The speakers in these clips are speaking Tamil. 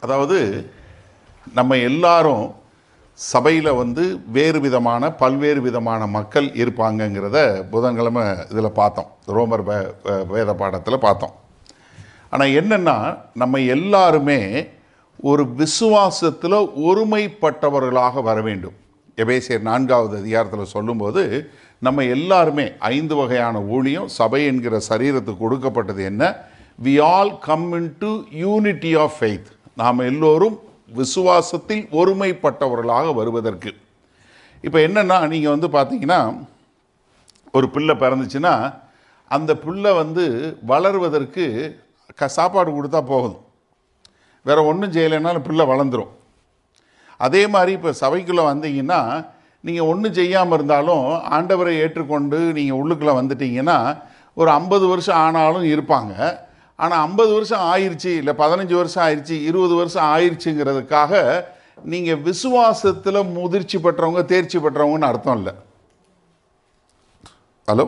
அதாவது நம்ம எல்லாரும் சபையில் பல்வேறு விதமான மக்கள் இருப்பாங்கங்கிறத புதன்கிழமை இதில் பார்த்தோம், ரோமர் வேத பாடத்தில் பார்த்தோம். ஆனால் என்னென்னா, நம்ம எல்லாருமே ஒரு விசுவாசத்தில் ஒருமைப்பட்டவர்களாக வர வேண்டும். எபேசியர் 4வது அதிகாரத்தில் சொல்லும்போது நம்ம எல்லாருமே 5 வகையான ஊழியம் சபை என்கிற சரீரத்துக்கு கொடுக்கப்பட்டது என்ன? we all come into unity of faith. நாம் எல்லோரும் விசுவாசத்தில் ஒருமைப்பட்டவர்களாக வருவதற்கு. இப்போ என்னென்னா, நீங்கள் பார்த்தீங்கன்னா, ஒரு பிள்ளை பிறந்துச்சுன்னா அந்த பிள்ளை வளர்வதற்கு சாப்பாடு கொடுத்தா போகுது, வேறு ஒன்றும் செய்யலைன்னாலும் பிள்ளை வளர்ந்துடும். அதே மாதிரி இப்போ சபைக்குள்ளே வந்தீங்கன்னா, நீங்கள் ஒன்றும் செய்யாமல் இருந்தாலும் ஆண்டவரை ஏற்றுக்கொண்டு நீங்கள் உள்ளுக்குள்ளே வந்துட்டீங்கன்னா ஒரு 50 வருஷம் ஆனாலும் இருப்பாங்க. ஆனால் 50 வருஷம் ஆயிடுச்சு, இல்லை 15 வருஷம் ஆயிடுச்சு, 20 வருஷம் ஆயிடுச்சுங்கிறதுக்காக நீங்கள் விசுவாசத்தில் முதிர்ச்சி பெற்றவங்க, தேர்ச்சி பெற்றவங்கன்னு அர்த்தம் இல்லை. ஹலோ,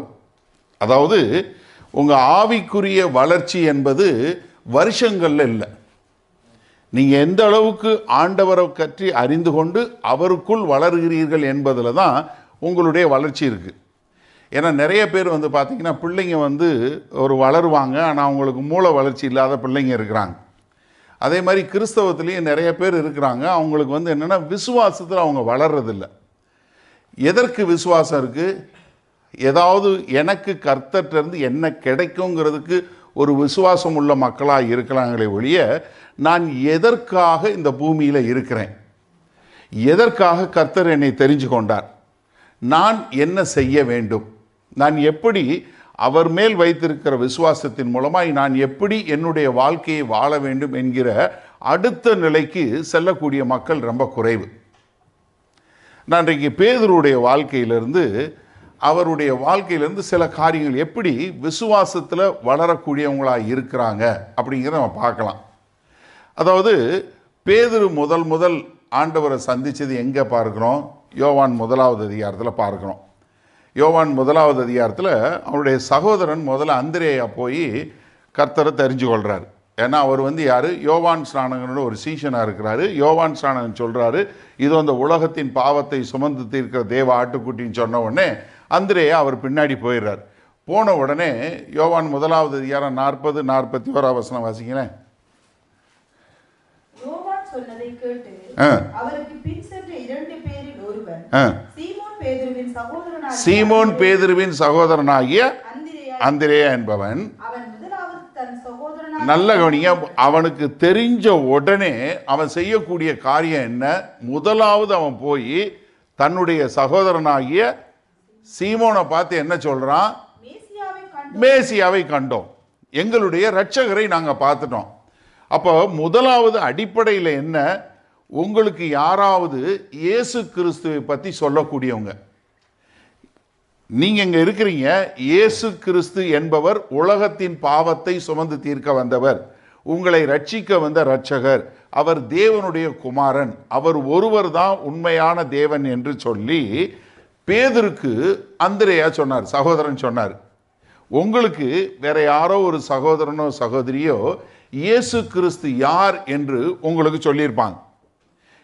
அதாவது உங்கள் ஆவிக்குரிய வளர்ச்சி என்பது வருஷங்களில் இல்லை. நீங்கள் எந்த அளவுக்கு ஆண்டவரை பற்றி அறிந்து கொண்டு அவருக்குள் வளர்கிறீர்கள் என்பதில் தான் உங்களுடைய வளர்ச்சி இருக்குது. ஏன்னா நிறைய பேர் பார்த்திங்கன்னா, பிள்ளைங்க ஒரு வளருவாங்க, ஆனால் அவங்களுக்கு மூளை வளர்ச்சி இல்லாத பிள்ளைங்க இருக்கிறாங்க. அதே மாதிரி கிறிஸ்தவத்துலேயும் நிறைய பேர் இருக்கிறாங்க, அவங்களுக்கு என்னென்னா விசுவாசத்தில் அவங்க வளர்றதில்லை. எதற்கு விசுவாசம் இருக்குது? ஏதாவது எனக்கு கர்த்தர்கிட்டருந்து என்ன கிடைக்குங்கிறதுக்கு ஒரு விசுவாசம் உள்ள மக்களாக இருக்கலாங்களே ஒழிய, நான் எதற்காக இந்த பூமியில் இருக்கிறேன், எதற்காக கர்த்தர் என்னை தெரிஞ்சு கொண்டார், நான் என்ன செய்ய வேண்டும், நான் எப்படி அவர் மேல் வைத்திருக்கிற விசுவாசத்தின் மூலமாய் நான் எப்படி என்னுடைய வாழ்க்கையை வாழ வேண்டும் என்கிற அடுத்த நிலைக்கு செல்லக்கூடிய மக்கள் ரொம்ப குறைவு. நான் இன்றைக்கு பேதுருடைய வாழ்க்கையிலிருந்து சில காரியங்கள் எப்படி விசுவாசத்தில் வளரக்கூடியவங்களாக இருக்கிறாங்க அப்படிங்கிறத நம்ம பார்க்கலாம். அதாவது பேதுரு முதல் ஆண்டவரை சந்தித்தது எங்கே பார்க்குறோம்? யோவான் 1வது அதிகாரத்தில் பார்க்குறோம். யோவான் 1வது அதிகாரத்தில் அவருடைய சகோதரன் அந்திரேயா போய் கர்த்தரை தெரிஞ்சு கொள்கிறார். ஏன்னா அவர் யார்? யோவான் ஸ்நானகனோட ஒரு சீஷனாக இருக்கிறாரு. யோவான் ஸ்நானகன் சொல்கிறாரு, இது அந்த உலகத்தின் பாவத்தை சுமந்து தீர்க்கிற தேவ ஆட்டுக்குட்டின்னு சொன்ன உடனே அந்திரேயா அவர் பின்னாடி போயிடுறார். போன உடனே யோவான் 1வது அதிகாரம் 40-41 வசனம் வாசிக்கிறேன். சொன்னதை கேட்டு அவருக்கு பின் சென்ற 2 பேரில் ஒருவன் சீமோன் பேதுருவின் சகோதரனாகிய அந்திரேயா என்பவன். நல்ல கவனிங்க, அவனுக்கு தெரிஞ்ச உடனே அவன் செய்யக்கூடிய காரியம் என்ன? முதலாவது அவன் போய் தன்னுடைய சகோதரனாகிய சீமோனை பார்த்து என்ன சொல்றான்? மேசியாவை கண்டோம், எங்களுடைய இரட்சகரை நாங்கள் பார்த்துட்டோம். அப்போ முதலாவது அடிப்படையில் என்ன? உங்களுக்கு யாராவது இயேசு கிறிஸ்துவை பற்றி சொல்லக்கூடியவங்க, நீங்கள் இங்கே இருக்கிறீங்க. இயேசு கிறிஸ்து என்பவர் உலகத்தின் பாவத்தை சுமந்து தீர்க்க வந்தவர், உங்களை ரட்சிக்க வந்த இரட்சகர், அவர் தேவனுடைய குமாரன், அவர் ஒருவர் தான் உண்மையான தேவன் என்று சொல்லி பேதுருக்கு அந்திரேயா சொன்னார், சகோதரன் சொன்னார். உங்களுக்கு வேற யாரோ ஒரு சகோதரனோ சகோதரியோ இயேசு கிறிஸ்து யார் என்று உங்களுக்கு சொல்லியிருப்பாங்க.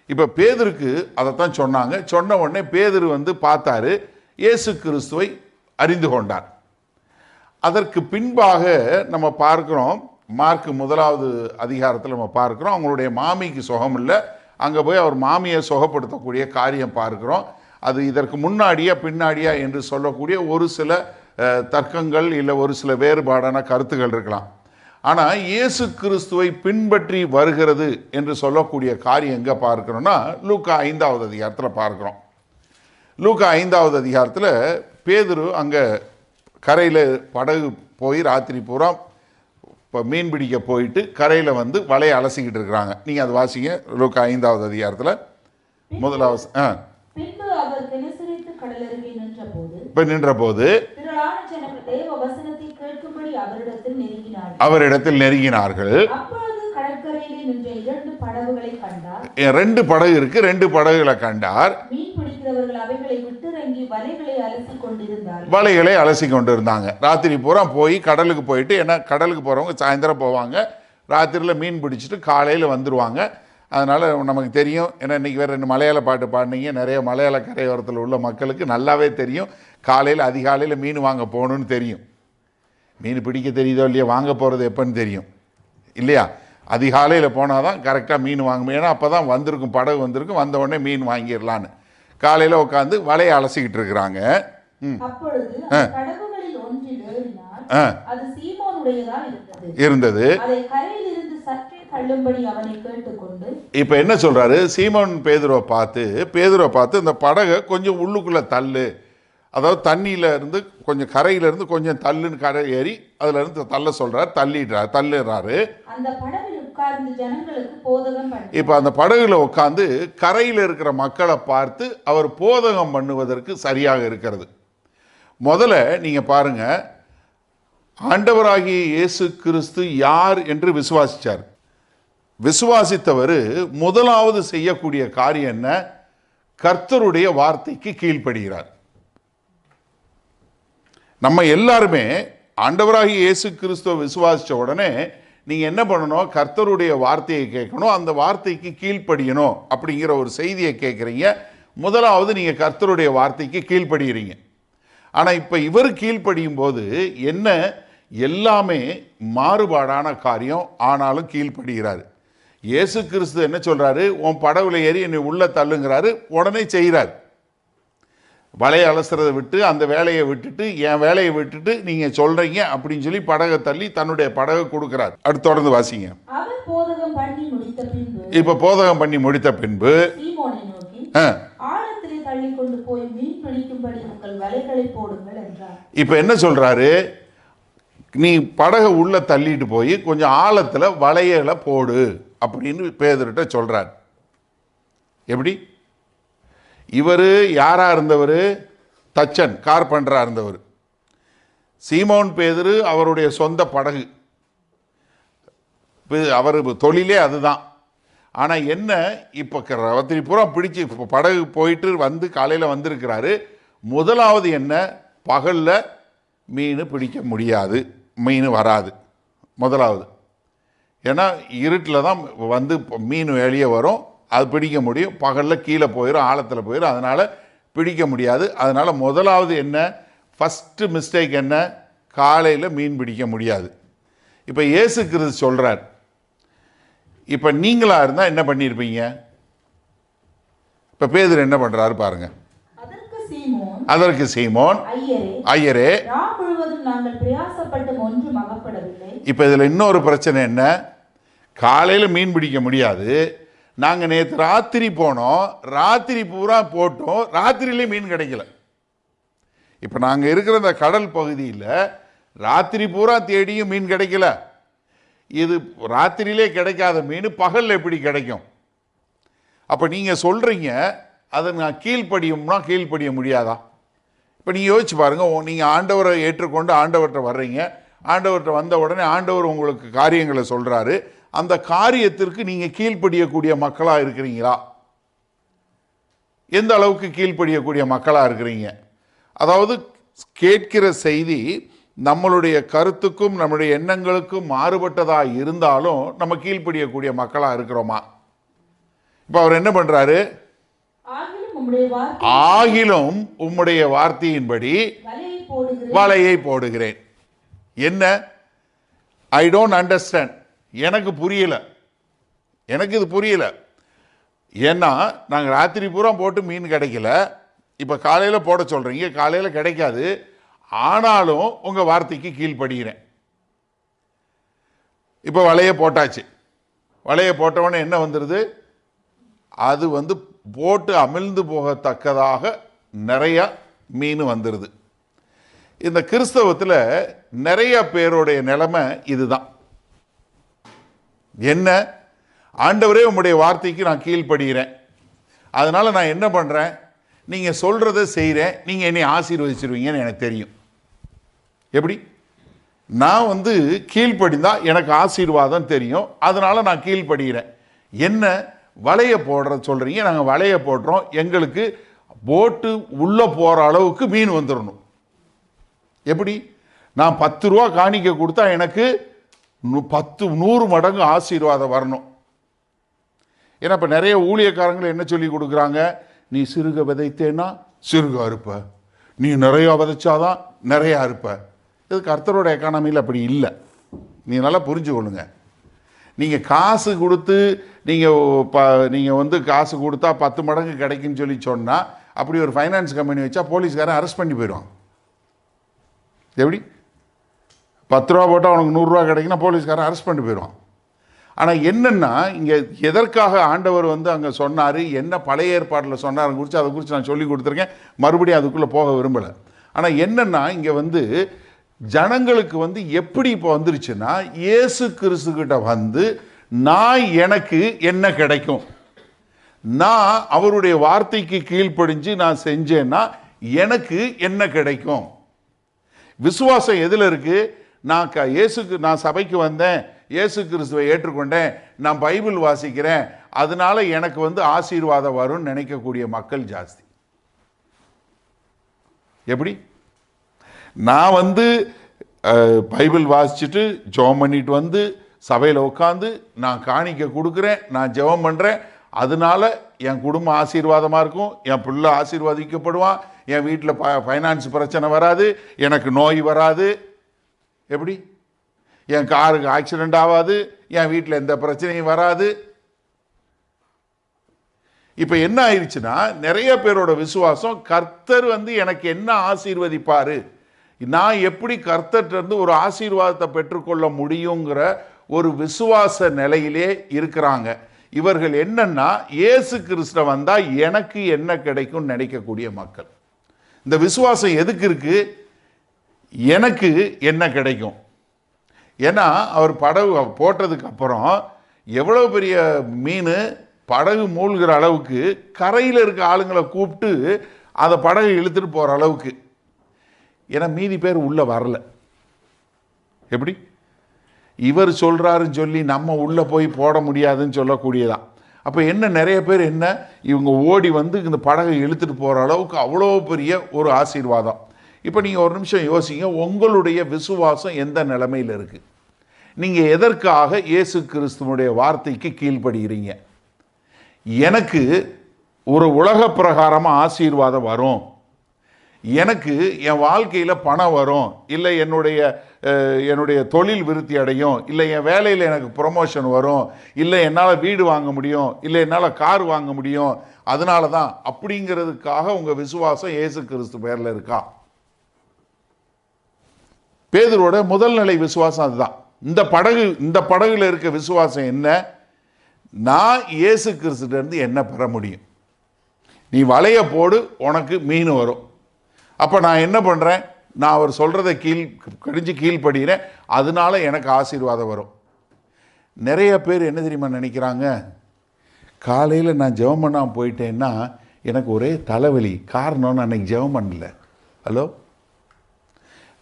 இப்போ பேதுருக்கு அதைத்தான் சொன்னாங்க. சொன்ன உடனே பேதுரு பார்த்தாரு, இயேசு கிறிஸ்துவை அறிந்து கொண்டார். அதற்கு பின்பாக நம்ம பார்க்கிறோம், மார்க் 1வது அதிகாரத்தில் நம்ம பார்க்கிறோம், அவங்களுடைய மாமிக்கு சுகம் இல்லை, அங்கே போய் அவர் மாமியை சுகப்படுத்தக்கூடிய காரியம் பார்க்கிறோம். அது இதற்கு முன்னாடியா பின்னாடியா என்று சொல்லக்கூடிய ஒரு சில தர்க்கங்கள் இல்லை ஒரு சில வேறுபாடான கருத்துகள் இருக்கலாம். ஆனால் இயேசு கிறிஸ்துவை பின்பற்றி வருகிறது என்று சொல்லக்கூடிய காரியம் எங்கே பார்க்கிறோன்னா, லூக்கா 5வது அதிகாரத்தில் பார்க்குறோம். லூக்கா 5வது அதிகாரத்தில் பேதுரு அங்கே கரையில் படகு போய் ராத்திரி பூரா இப்போ மீன் பிடிக்க போயிட்டு கரையில் வலையை அலசிக்கிட்டு இருக்கிறாங்க. நீங்கள் அது வாசிங்க, லூக்கா 5வது அதிகாரத்தில் 1வது. இப்போ நின்றபோது அவரிடத்தில் நெருங்கினார்கள். 2 படகு இருக்கு, 2 படகுகளை கண்டார். வலைகளை அலசி கொண்டிருந்தாங்க. ராத்திரி பூரா போய் கடலுக்கு போயிட்டு, ஏன்னா கடலுக்கு போறவங்க சாயந்தரம் போவாங்க, ராத்திரியில் மீன் பிடிச்சிட்டு காலையில் வந்துடுவாங்க. அதனால் நமக்கு தெரியும். ஏன்னா இன்றைக்கி வேறு 2 மலையாள பாட்டு பாடினீங்க. நிறைய மலையாள கரையோரத்தில் உள்ள மக்களுக்கு நல்லாவே தெரியும். காலையில் அதிகாலையில் மீன் வாங்க போகணுன்னு தெரியும். மீன் பிடிக்க தெரியுதோ இல்லையா, வாங்க போகிறது எப்போன்னு தெரியும் இல்லையா? அதிகாலையில் போனால் தான் கரெக்டாக மீன் வாங்கணும். ஏன்னா அப்போ தான் வந்திருக்கும், படகு வந்திருக்கும், வந்த உடனே மீன் வாங்கிடலான்னு காலையில் உட்காந்து வலையை அலசிக்கிட்டு இருக்கிறாங்க. அப்பொழுது படகுகளில் ஒன்றில் ஏறினார். அது சீமோனுடையதா இருந்தது. அதை கரையிலிருந்து சற்றே தள்ளும்படி அவனை கேட்டுக்கொண்டு, இப்போ என்ன சொல்றாரு? சீமோன் பேதுருவை பார்த்து இந்த படகை கொஞ்சம் உள்ளுக்குள்ள தள்ளு, அதாவது தண்ணியில இருந்து கொஞ்சம் கரையில இருந்து கொஞ்சம் தள்ளுன்னு கரை ஏறி அதுல இருந்து தள்ள சொல்றாரு. தள்ளுறாரு. அந்த படகில் உட்கார்ந்து ஜனங்களுக்கு போதகம் பண்ணி, இப்ப அந்த படகுல உட்கார்ந்து கரையில் இருக்கிற மக்களை பார்த்து அவர் போதகம் பண்ணுவதற்கு சரியாக இருக்கிறது. முதல்ல நீங்க பாருங்க, ஆண்டவராகிய இயேசு கிறிஸ்து யார் என்று விசுவாசிச்சார். விசுவாசித்தவர் முதலாவது செய்யக்கூடிய காரியம் என்ன? கர்த்தருடைய வார்த்தைக்கு கீழ்ப்படுகிறார். நம்ம எல்லாருமே ஆண்டவராகிய இயேசு கிறிஸ்துவை விசுவாசித்த உடனே நீங்கள் என்ன பண்ணணும்? கர்த்தருடைய வார்த்தையை கேட்கணும், அந்த வார்த்தைக்கு கீழ்ப்படியணும் அப்படிங்கிற ஒரு செய்தியை கேட்குறீங்க. முதலாவது நீங்கள் கர்த்தருடைய வார்த்தைக்கு கீழ்ப்படுகிறீங்க. ஆனால் இப்போ இவர் கீழ்ப்படியும் போது என்ன, எல்லாமே மாறுபாடான காரியம், ஆனாலும் கீழ்ப்படுகிறாரு. இயேசு கிறிஸ்து என்ன சொல்கிறாரு? உன் படகுல ஏறி என்னை உள்ள தள்ளுங்கிறாரு. உடனே செய்கிறார். வலையை அலசுறதை விட்டு அந்த வேலையை விட்டுட்டு என் வேலையை விட்டுட்டு நீங்கள் சொல்கிறீங்க அப்படின்னு சொல்லி படகை தள்ளி தன்னுடைய படகை கொடுக்குறார். அடுத்து தொடர்ந்து வாசிங்க. இப்போ போதகம் பண்ணி முடித்த பின்பு இப்போ என்ன சொல்றாரு? நீ படகை உள்ள தள்ளிட்டு போய் கொஞ்சம் ஆழத்துல வலையில போடு அப்படின்னு பேதுருட்ட சொல்றார். எப்படி? இவர் யாரா இருந்தவர்? தச்சன், கார்பெண்டரா இருந்தவர். சீமோன் பேதுரு அவருடைய சொந்த படகு, அவர் தொழிலே அதுதான். ஆனால் என்ன, இப்போ ராத்திரி பூரா பிடிச்சி படகு போயிட்டு வந்து காலையில் வந்திருக்கிறாரு. முதலாவது என்ன, பகலில் மீன் பிடிக்க முடியாது, மீன் வராது முதலாவது. ஏன்னா இருட்டில் தான் வந்து மீன் வெளியே வரும், அது பிடிக்க முடியும். பகலில் கீழே போயிடும், ஆழத்தில் போயிடும், அதனால் பிடிக்க முடியாது. அதனால் முதலாவது என்ன, ஃபஸ்ட்டு மிஸ்டேக் என்ன, காலையில் மீன் பிடிக்க முடியாது. இப்போ இயேசு கிறிஸ்து சொல்கிறார், இப்போ நீங்களாக இருந்தால் என்ன பண்ணியிருப்பீங்க? இப்போ பேதுரு என்ன பண்ணுறாரு பாருங்க. அதற்கு சீமோன், ஐயரே, இப்போ இதில் இன்னொரு பிரச்சனை என்ன, காலையில் மீன் பிடிக்க முடியாது. நாங்கள் நேற்று ராத்திரி போனோம், ராத்திரி பூரா போட்டோம், ராத்திரியிலே மீன் கிடைக்கல. இப்போ நாங்கள் இருக்கிற இந்த கடல் பகுதியில் ராத்திரி பூரா தேடியும் மீன் கிடைக்கல. இது ராத்திரியிலே கிடைக்காத மீன் பகலில் எப்படி கிடைக்கும்? அப்போ நீங்கள் சொல்கிறீங்க அதை நான் கீழ்ப்படியும்னா கீழ்ப்படிய முடியாதா? இப்போ நீங்கள் யோசிச்சு பாருங்கள். நீங்கள் ஆண்டவரை ஏற்றுக்கொண்டு ஆண்டவர்கிட்ட வர்றீங்க, ஆண்டவர்கிட்ட வந்த உடனே ஆண்டவர் உங்களுக்கு காரியங்களை சொல்கிறாரு. அந்த காரியத்திற்கு நீங்கள் கீழ்ப்படியக்கூடிய மக்களாக இருக்கிறீங்களா? எந்த அளவுக்கு கீழ்ப்படியக்கூடிய மக்களாக இருக்கிறீங்க? அதாவது கேட்கிற செய்தி நம்மளுடைய கருத்துக்கும் நம்முடைய எண்ணங்களுக்கும் மாறுபட்டதாக இருந்தாலும் நம்ம கீழ்ப்படியக்கூடிய மக்களாக இருக்கிறோமா? இப்போ அவர் என்ன பண்ணுறாரு? ஆகிலும் உம்முடைய வார்த்தையின்படி வலையை போடுகிறேன். என்ன? ஐ டோன்ட் அண்டர்ஸ்டாண்ட், எனக்கு புரியல, எனக்கு இது புரியல. ஏன்னா நாங்கள் ராத்திரி பூரா போட்டு மீன் கிடைக்கல, இப்போ காலையில் போட சொல்கிறீங்க, காலையில் கிடைக்காது, ஆனாலும் உங்கள் வார்த்தைக்கு கீழ்ப்படுகிறேன். இப்போ வலையை போட்டாச்சு. வலையை போட்டவொடனே என்ன வந்துடுது? அது வந்து போட்டு அமிழ்ந்து போகத்தக்கதாக நிறைய மீன் வந்துடுது. இந்த கிறிஸ்தவத்தில் நிறைய பேருடைய நிலைமை இதுதான். என்ன? ஆண்டவரே உம்முடைய வார்த்தைக்கு நான் கீழ்ப்படுகிறேன், அதனால் நான் என்ன பண்ணுறேன், நீங்கள் சொல்கிறத செய்கிறேன், நீங்கள் என்னை ஆசீர்வதிச்சிருவீங்கன்னு எனக்கு தெரியும். எப்படி? நான் வந்து கீழ்ப்படிந்தால் எனக்கு ஆசீர்வாதம் தெரியும், அதனால் நான் கீழ்ப்படுகிறேன். என்ன? வலையை போடுற சொல்கிறீங்க, நாங்கள் வலையை போடுறோம், எங்களுக்கு போட்டு உள்ளே போகிற அளவுக்கு மீன் வந்துடணும். எப்படி? நான் 10 ரூபா காணிக்க கொடுத்தா எனக்கு 100 மடங்கு ஆசீர்வாதம் வரணும். ஏன்னா இப்போ நிறைய ஊழியக்காரங்களை என்ன சொல்லி கொடுக்குறாங்க, நீ சிறுக விதைத்தேன்னா சிறுக அறுப்ப, நீ நிறையா விதைச்சாதான் நிறையா அறுப்ப. இது கர்த்தரோட எக்கானமியில் அப்படி இல்லை. நீங்கள் நல்லா புரிஞ்சுக்கொள்ளுங்க. நீங்கள் காசு கொடுத்து நீங்கள் வந்து காசு கொடுத்தா 10 மடங்கு கிடைக்குன்னு சொல்லி சொன்னால், அப்படி ஒரு ஃபைனான்ஸ் கம்பெனி வச்சா போலீஸ்காரன் அரெஸ்ட் பண்ணி போயிடுவான். எப்படி 10 ரூபா போட்டால் அவனுக்கு 100 ரூபா கிடைக்குன்னா போலீஸ்காரன் அரெஸ்ட் பண்ணி போயிடுவான். ஆனால் என்னென்னா, இங்கே எதற்காக ஆண்டவர் வந்து அங்கே சொன்னார், என்ன பழைய ஏற்பாட்டில் சொன்னார் குறித்து அதை குறித்து நான் சொல்லி கொடுத்துருக்கேன். மறுபடியும் அதுக்குள்ளே போக விரும்பலை. ஆனால் என்னென்னா, இங்கே வந்து ஜனங்களுக்கு வந்து எப்படி இப்போ வந்துருச்சுன்னா, இயேசு கிறிஸ்துக்கிட்ட வந்து நான் எனக்கு என்ன கிடைக்கும், நான் அவருடைய வார்த்தைக்கு கீழ்ப்படிஞ்சு நான் செஞ்சேன்னா எனக்கு என்ன கிடைக்கும். விசுவாசம் எதில் இருக்கு? நான் சபைக்கு வந்தேன், இயேசு கிறிஸ்துவை ஏற்றுக்கொண்டேன், நான் பைபிள் வாசிக்கிறேன், அதனால எனக்கு வந்து ஆசீர்வாதம் வரும்னு நினைக்கக்கூடிய மக்கள் ஜாஸ்தி. எப்படி? நான் வந்து பைபிள் வாசிச்சுட்டு ஜெபம் பண்ணிட்டு வந்து சபையில் உட்காந்து நான் காணிக்க கொடுக்குறேன், நான் ஜெபம் பண்ணுறேன், அதனால என் குடும்பம் ஆசீர்வாதமாக இருக்கும், என் பிள்ளை ஆசீர்வதிக்கப்படுவான், என் வீட்டில் ஃபைனான்ஸ் பிரச்சனை வராது, எனக்கு நோய் வராது. எப்படி? என் காருக்கு ஆக்சிடெண்ட் ஆகாது, என் வீட்டில் எந்த பிரச்சனையும் வராது. இப்போ என்ன ஆயிடுச்சுன்னா, நிறைய பேரோட விசுவாசம் கர்த்தர் வந்து எனக்கு என்ன ஆசீர்வதிப்பாரு, நான் எப்படி கர்த்தர்கிட்ட ஒரு ஆசீர்வாதத்தை பெற்றுக்கொள்ள முடியுங்கிற ஒரு விசுவாச நிலையிலே இருக்கிறாங்க. இவர்கள் என்னன்னா, இயேசு கிறிஸ்து வந்தா எனக்கு என்ன கிடைக்கும் நினைக்கக்கூடிய மக்கள். இந்த விசுவாசம் எதுக்கு இருக்கு? எனக்கு என்ன கிடைக்கும். ஏன்னா அவர் படகு போட்டதுக்கு அப்புறம் எவ்வளோ பெரிய மீன், படகு மூழ்கிற அளவுக்கு கரையில் இருக்க ஆளுங்களை கூப்பிட்டு அதை படகு இழுத்துட்டு போகிற அளவுக்கு. ஏன்னா மீதி பேர் உள்ளே வரல. எப்படி? இவர் சொல்கிறாருன்னு சொல்லி நம்ம உள்ளே போய் போட முடியாதுன்னு சொல்லக்கூடியதான். அப்போ என்ன, நிறைய பேர் என்ன, இவங்க ஓடி வந்து இந்த படகை இழுத்துட்டு போகிற அளவுக்கு அவ்வளோ பெரிய ஒரு ஆசீர்வாதம். இப்போ நீங்கள் ஒரு நிமிஷம் யோசிங்க, உங்களுடைய விசுவாசம் எந்த நிலைமையில் இருக்குது? நீங்கள் எதற்காக இயேசு கிறிஸ்துவனுடைய வார்த்தைக்கு கீழ்ப்படுகிறீங்க? எனக்கு ஒரு உலக பிரகாரமாக ஆசீர்வாதம் வரும், எனக்கு என் வாழ்க்கையில் பணம் வரும், இல்லை என்னுடைய தொழில் விருத்தி அடையும், இல்லை என் வேலையில் எனக்கு ப்ரொமோஷன் வரும், இல்லை என்னால் வீடு வாங்க முடியும், இல்லை என்னால் கார் வாங்க முடியும், அதனால தான் அப்படிங்கிறதுக்காக உங்கள் விசுவாசம் இயேசு கிறிஸ்து பேரில் இருக்கா? பேதுருவோட முதல் நிலை விசுவாசம் அதுதான். இந்த படகுல இருக்க விசுவாசம் என்ன? நான் இயேசு கிறிஸ்துவிலிருந்து என்ன பெற முடியும்? நீ வலைய போடு, உனக்கு மீன் வரும். அப்போ நான் என்ன பண்ணுறேன்? நான் அவர் சொல்கிறத கீழ்ப்படுகிறேன், அதனால எனக்கு ஆசீர்வாதம் வரும். நிறைய பேர் என்ன தெரியுமா நினைக்கிறாங்க, காலையில் நான் ஜெபம் பண்ணாமல் போயிட்டேன்னா எனக்கு ஒரே தலைவலி. காரணம், நான் அன்றைக்கி ஜெபம் பண்ணல. ஹலோ,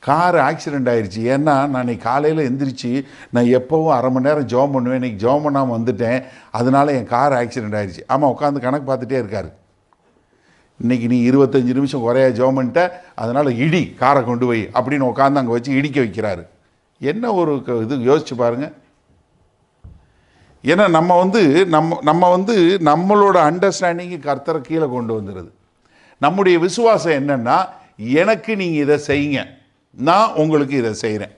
கார் ஆக்சிடெண்ட் ஆயிடுச்சு. ஏன்னா நான் இன்னைக்கு காலையில் எந்திரிச்சு நான் எப்போவும் அரை மணி நேரம் ஜெபம் பண்ணுவேன், இன்றைக்கி ஜெபம் பண்ணாமல் வந்துட்டேன், அதனால என் கார் ஆக்சிடெண்ட் ஆயிடுச்சு. ஆமாம், உட்காந்து கணக்கு பார்த்துட்டே இருக்காரு. இன்றைக்கி நீ 25 நிமிஷம் குறையா ஜெபம் பண்ணிட்ட, அதனால் இடி காரை கொண்டு போய் அப்படின்னு உட்காந்து அங்கே வச்சு இடிக்க வைக்கிறாரு. என்ன ஒரு இது யோசிச்சு பாருங்கள். ஏன்னா நம்ம வந்து நம்மளோட அண்டர்ஸ்டாண்டிங்கு கர்த்தரை கீழே கொண்டு வந்துடுது. நம்முடைய விசுவாசம் என்னன்னா, எனக்கு நீங்கள் இதை செய்யுங்க, நான் உங்களுக்கு இதை செய்கிறேன்.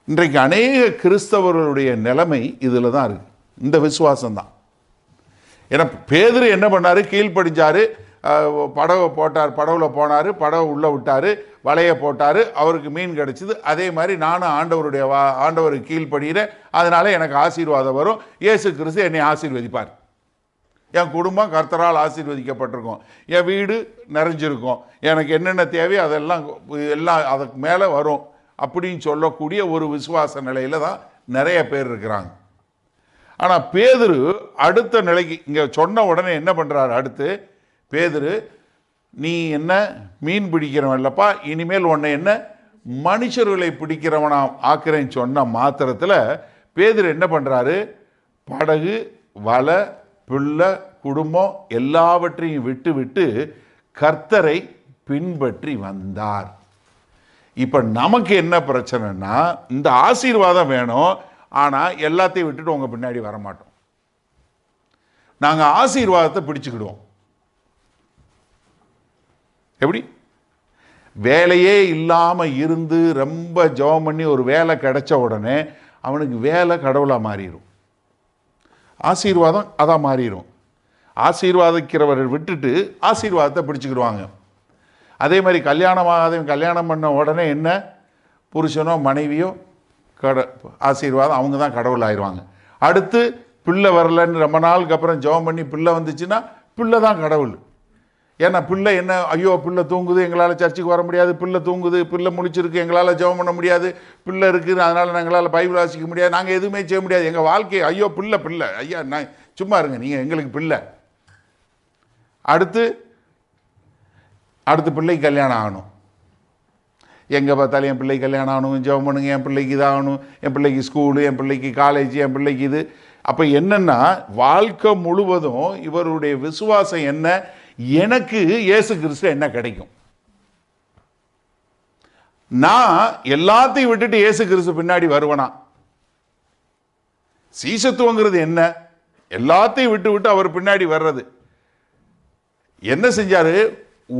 இன்றைக்கு அநேக கிறிஸ்தவர்களுடைய நிலைமை இதில் தான் இருக்குது, இந்த விசுவாசம்தான். ஏன்னா பேதுரு என்ன பண்ணார்? கீழ்ப்படிஞ்சார், படவை போட்டார், படவுல போனார், படவை உள்ளே விட்டார், வலையை போட்டார், அவருக்கு மீன் கிடச்சிது. அதே மாதிரி நானும் ஆண்டவருக்கு கீழ்ப்படுகிறேன், அதனால எனக்கு ஆசீர்வாதம் வரும், இயேசு கிறிஸ்து என்னை ஆசீர்வதிப்பார், என் குடும்பம் கர்த்தரால் ஆசீர்வதிக்கப்பட்டிருக்கும், என் வீடு நிறைஞ்சிருக்கும், எனக்கு என்னென்ன தேவையோ அதெல்லாம் அதுக்கு மேலே வரும் அப்படின்னு சொல்லக்கூடிய ஒரு விசுவாச நிலையில் தான் நிறைய பேர் இருக்கிறாங்க. ஆனால் பேதுரு அடுத்த நிலைக்கு இங்கே சொன்ன உடனே என்ன பண்ணுறாரு? அடுத்து பேதுரு, நீ என்ன மீன் பிடிக்கிறவன் இல்லப்பா, இனிமேல் உன்னை என்ன மனுஷர்களை பிடிக்கிறவனா ஆக்குறேன்னு சொன்ன மாத்திரத்தில் பேதுரு என்ன பண்ணுறாரு? படகு, வலை, பிள்ளை, குடும்பம் எல்லாவற்றையும் விட்டு கர்த்தரை பின்பற்றி வந்தார். இப்போ நமக்கு என்ன பிரச்சனைனா, இந்த ஆசீர்வாதம் வேணும், ஆனால் எல்லாத்தையும் விட்டுட்டு உங்கள் பின்னாடி வரமாட்டோம். நாங்கள் ஆசீர்வாதத்தை பிடிச்சுக்கிடுவோம். எப்படி? வேலையே இல்லாமல் இருந்து ரொம்ப ஜெபம் பண்ணி ஒரு வேலை கிடைச்ச உடனே அவனுக்கு வேலை கடவுளாக மாறிடும், ஆசீர்வாதம் அதான் மாறிடும். ஆசீர்வாதிக்கிறவரை விட்டுட்டு ஆசீர்வாதத்தை பிடிச்சிக்கிடுவாங்க. அதே மாதிரி கல்யாணம் கல்யாணம் பண்ண உடனே என்ன, புருஷனோ மனைவியோ ஆசீர்வாதம், அவங்க தான் கடவுள் ஆயிடுவாங்க. அடுத்து பிள்ளை வரலன்னு ரொம்ப நாளுக்கு அப்புறம் ஜெபம் பண்ணி பிள்ளை வந்துச்சுன்னா பிள்ளை தான் கடவுள். ஏன்னா பிள்ளை என்ன, ஐயோ பிள்ளை தூங்குது, எங்களால் சர்ச்சுக்கு வர முடியாது, பிள்ளை தூங்குது, பிள்ளை முடிச்சிருக்கு, எங்களால் ஜெபம் பண்ண முடியாது, பிள்ளை இருக்குது அதனால் எங்களால் பைபிள் வாசிக்க முடியாது, நாங்கள் எதுவுமே செய்ய முடியாது, எங்கள் வாழ்க்கை ஐயோ பிள்ளை பிள்ளை, ஐயா நான் சும்மா இருங்க, நீங்கள் எங்களுக்கு பிள்ளை. அடுத்து பிள்ளைக்கு கல்யாணம் ஆகணும். எங்கே பார்த்தாலும் என் பிள்ளைக்கு கல்யாணம் ஆகணும், ஜெபம் பண்ணுங்க, என் பிள்ளைக்கு இதாகணும், என் பிள்ளைக்கு ஸ்கூலு, என் பிள்ளைக்கு காலேஜ், என் பிள்ளைக்கு இது. அப்போ என்னன்னா வாழ்க்கை முழுவதும் இவருடைய விசுவாசம் என்ன, எனக்கு இயேசு கிறிஸ்து என்ன கிடைக்கும். நான் எல்லாத்தையும் விட்டுட்டு இயேசு கிறிஸ்து பின்னாடி வருவனா? சீசத்துவங்கிறது என்ன? எல்லாத்தையும் விட்டு விட்டு அவர் பின்னாடி வர்றது. என்ன செஞ்சாரு?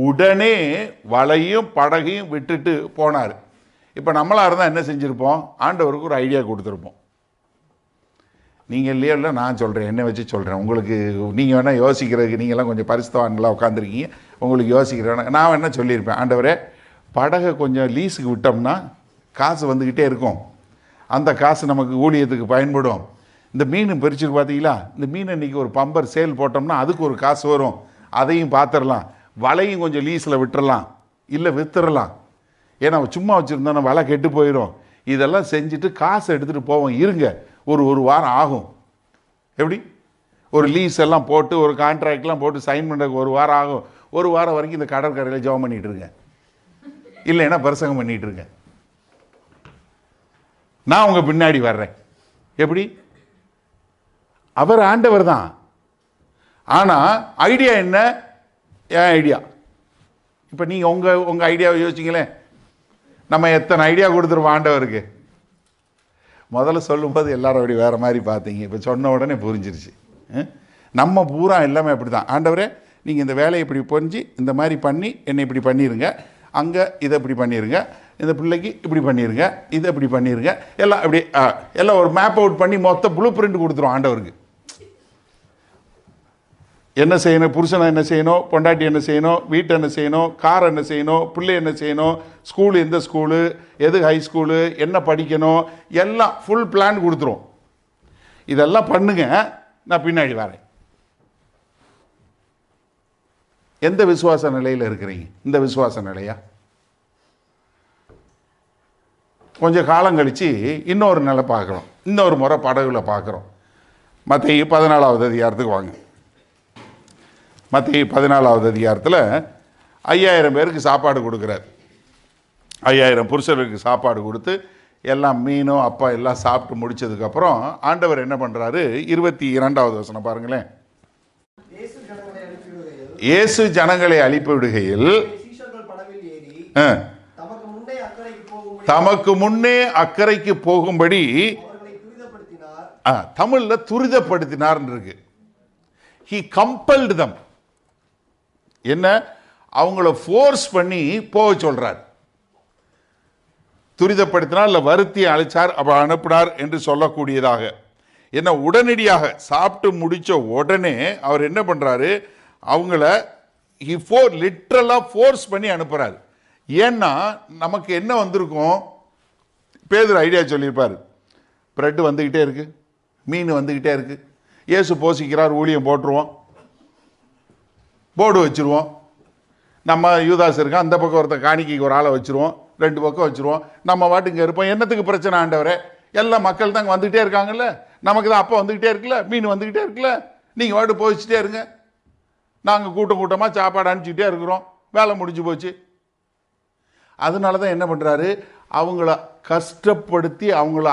உடனே வலையும் படகையும் விட்டுட்டு போனார். இப்போ நம்மளாக இருந்தால் என்ன செஞ்சுருப்போம்? ஆண்டவருக்கு ஒரு ஐடியா கொடுத்துருப்போம். நீங்கள் இல்லையோ இல்லை, நான் சொல்கிறேன், என்ன வச்சு சொல்கிறேன் உங்களுக்கு. நீங்கள் வேணால் யோசிக்கிறதுக்கு, நீங்கள்லாம் கொஞ்சம் பரிசுத்தவான்களாக உட்காந்துருக்கீங்க, உங்களுக்கு யோசிக்கிறேன். நான் என்ன சொல்லியிருப்பேன், ஆண்டவரே படகை கொஞ்சம் லீஸுக்கு விட்டோம்னா காசு வந்துக்கிட்டே இருக்கும், அந்த காசு நமக்கு ஊழியத்துக்கு பயன்படும். இந்த மீன் பிரிச்சுக்கு பார்த்தீங்களா, இந்த மீன் இன்றைக்கி ஒரு பம்பர் சேல் போட்டோம்னா அதுக்கு ஒரு காசு வரும், அதையும் பார்த்துடலாம். வலையும் கொஞ்சம் லீஸில் விட்டுறலாம், இல்லை வித்துடலாம். ஏன்னா சும்மா வச்சுருந்தோன்னா வலை கெட்டு போயிடும். இதெல்லாம் செஞ்சுட்டு காசை எடுத்துகிட்டு போவோம். இருங்க, ஒரு வாரம் ஆகும். எப்படி? ஒரு லீஸ் எல்லாம் போட்டு ஒரு கான்ட்ராக்ட்லாம் போட்டு சைன் பண்ணுறதுக்கு ஒரு வாரம் ஆகும். ஒரு வாரம் வரைக்கும் இந்த கடற்கரையில் ஜெபம் பண்ணிகிட்டு இருக்கேன், இல்லைன்னா பிரசங்கம் பண்ணிகிட்டு இருக்கேன். நான் உங்கள் பின்னாடி வர்றேன். எப்படி? அவர் ஆண்டவர் தான். ஆனால் ஐடியா என்ன? என் ஐடியா. இப்போ நீங்கள் உங்கள் ஐடியாவை யோசிச்சிங்களேன், நம்ம எத்தனை ஐடியா கொடுத்துருவோம் ஆண்டவருக்கு. முதல்ல சொல்லும்போது எல்லாரும் அப்படி வேறு மாதிரி பார்த்தீங்க, இப்போ சொன்ன உடனே புரிஞ்சிருச்சு. நம்ம பூரா எல்லாமே அப்படி தான். ஆண்டவரே நீங்கள் இந்த வேலையை இப்படி புரிஞ்சு இந்த மாதிரி பண்ணி என்னை இப்படி பண்ணிடுங்க, அங்கே இதை இப்படி பண்ணிடுங்க, இந்த பிள்ளைக்கு இப்படி பண்ணிடுங்க, இதை இப்படி பண்ணிடுங்க, எல்லாம் இப்படி எல்லாம் ஒரு மேப் அவுட் பண்ணி மொத்த ப்ளூ பிரிண்ட் கொடுத்துரும் ஆண்டவருக்கு. என்ன செய்யணும், புருஷனை என்ன செய்யணும், பொண்டாட்டி என்ன செய்யணும், வீட்டை என்ன செய்யணும், கார் என்ன செய்யணும், பிள்ளை என்ன செய்யணும், ஸ்கூலு எந்த ஸ்கூலு, எது ஹை ஸ்கூலு, என்ன படிக்கணும், எல்லாம் ஃபுல் பிளான் கொடுத்துரும். இதெல்லாம் பண்ணுங்க, நான் பின்னாடி வரேன். எந்த விசுவாச நிலையில் இருக்கிறீங்க? இந்த விசுவாச நிலையா? கொஞ்சம் காலம் கழித்து இன்னொரு நிலை பார்க்குறோம், இன்னொரு முறை படகுல பார்க்குறோம். மத்தேயு 14வது அதிகாரத்துக்கு வாங்க. மத்தேயு 14வது அதிகாரத்தில் 5000 பேருக்கு சாப்பாடு கொடுக்குறார். 5000 புருஷர்களுக்கு சாப்பாடு கொடுத்து எல்லாம் மீனும் அப்பா எல்லாம் சாப்பிட்டு முடிச்சதுக்கப்புறம் ஆண்டவர் என்ன பண்ணுறாரு? 22வது வசனம் பாருங்களேன். இயேசு ஜனங்களை அழிப்பிவிடுகையில் தமக்கு முன்னே அக்கறைக்கு போகும்படி தமிழ்ல துரிதப்படுத்தினார் இருக்கு. He compelled them. என்ன? அவங்கள ஃபோர்ஸ் பண்ணி போக சொல்றார். துரிதப்படுத்தினார், இல்லை வருத்தி அழைச்சார், அப்ப அனுப்பினார் என்று சொல்லக்கூடியதாக. என்ன? உடனடியாக சாப்பிட்டு முடிச்ச உடனே அவர் என்ன பண்றாரு? அவங்கள லிட்டரலா ஃபோர்ஸ் பண்ணி அனுப்புறாரு. ஏன்னா நமக்கு என்ன வந்திருக்கும்? பேதுரு ஐடியா சொல்லியிருப்பார். பிரெட் வந்துக்கிட்டே இருக்கு, மீன் வந்துக்கிட்டே இருக்கு, இயேசு போசிக்கிறார், ஊழியம் போட்டுருவோம், போர்டு வச்சுருவோம். நம்ம யூதாஸ் இருக்கான், அந்த பக்கம் ஒருத்தர் காணிக்கைக்கு ஒரு ஆளை வச்சுருவோம், 2 பக்கம் வச்சுருவோம், நம்ம வாட்டுங்க இருப்போம். என்னத்துக்கு பிரச்சனை ஆண்டவரே? எல்லா மக்கள் தாங்க வந்துக்கிட்டே இருக்காங்கல்ல, நமக்கு தான் அப்போ வந்துக்கிட்டே இருக்குல்ல, மீன் வந்துக்கிட்டே இருக்குல்ல, நீங்கள் வாட்டு போயிச்சுட்டே இருங்க, நாங்கள் கூட்டம் கூட்டமாக சாப்பாடு அனுப்பிச்சிக்கிட்டே இருக்கிறோம், வேலை முடிஞ்சு போச்சு. அதனால தான் என்ன பண்ணுறாரு? அவங்கள கஷ்டப்படுத்தி, அவங்கள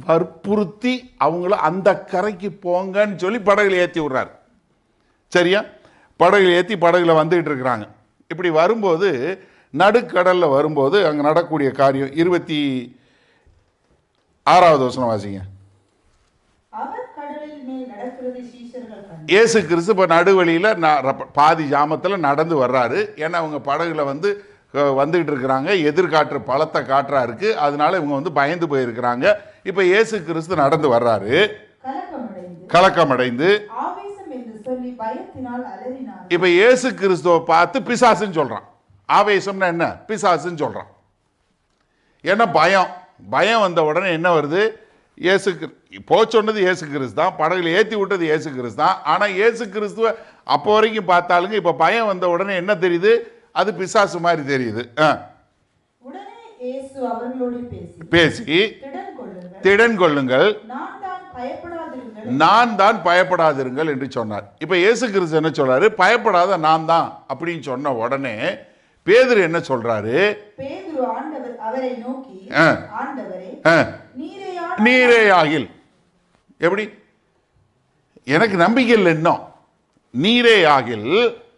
வற்புறுத்தி, அவங்கள அந்த கரைக்கு போங்கன்னு சொல்லி படகுல ஏற்றி விட்றாரு. சரியா? படகுல ஏற்றி படகுல வந்துகிட்டு இருக்கிறாங்க. இப்படி வரும்போது நடுக்கடலில் வரும்போது அங்கே நடக்கக்கூடிய காரியம் 26வது வசனம் வாசிங்க. அவர் கடலில் மேல் வழியில் நடக்கிறதை சீஷர்கள் கண்டு இயேசு கிறிஸ்து இப்போ நடுவழியில் பாதி ஜாமத்தில் நடந்து வர்றாரு. ஏன்னா அவங்க படகுல வந்துகிட்டு இருக்கிறாங்க, எதிர்காற்று பலத்த காற்றா இருக்கு, அதனால இவங்க பயந்து போயிருக்கிறாங்க. இப்போ இயேசு கிறிஸ்து நடந்து வர்றாரு, கலக்கமடைந்து ஆவேசம் என்று சொல்லி பயத்தினால் அலறினார். இப்போ இயேசு கிறிஸ்துவை பார்த்து பிசாசுன்னு சொல்றான். ஆவேசம்னா என்ன? பிசாசுன்னு சொல்றான். ஏன்னா பயம் வந்த உடனே என்ன வருது? சொன்னது இயேசு கிறிஸ்து தான், படகுல ஏற்றி விட்டது இயேசு கிறிஸ்து தான். ஆனால் இயேசு கிறிஸ்துவ அப்போ வரைக்கும் பார்த்தாலுங்க, இப்போ பயம் வந்த உடனே என்ன தெரியுது? அது பிசாசு மாதிரி தெரியுது. உடனே இயேசு அவர்களோடு பேசி திடன் கொள்ளுங்கள், நான் தான் பயப்படாதிருங்கள் என்று சொன்னார். இப்போ இயேசு கிறிஸ்து என்ன சொல்றாரு? பயப்படாத நான் தான் அப்படின்னு சொன்ன உடனே பேதுரு என்ன சொல்றாரு? பேதுரு அவரை நோக்கி, ஆண்டவரே, நீரே ஆகில். எப்படி? எனக்கு நம்பிக்கை இல்லை இன்னும். நீரே ஆகில்,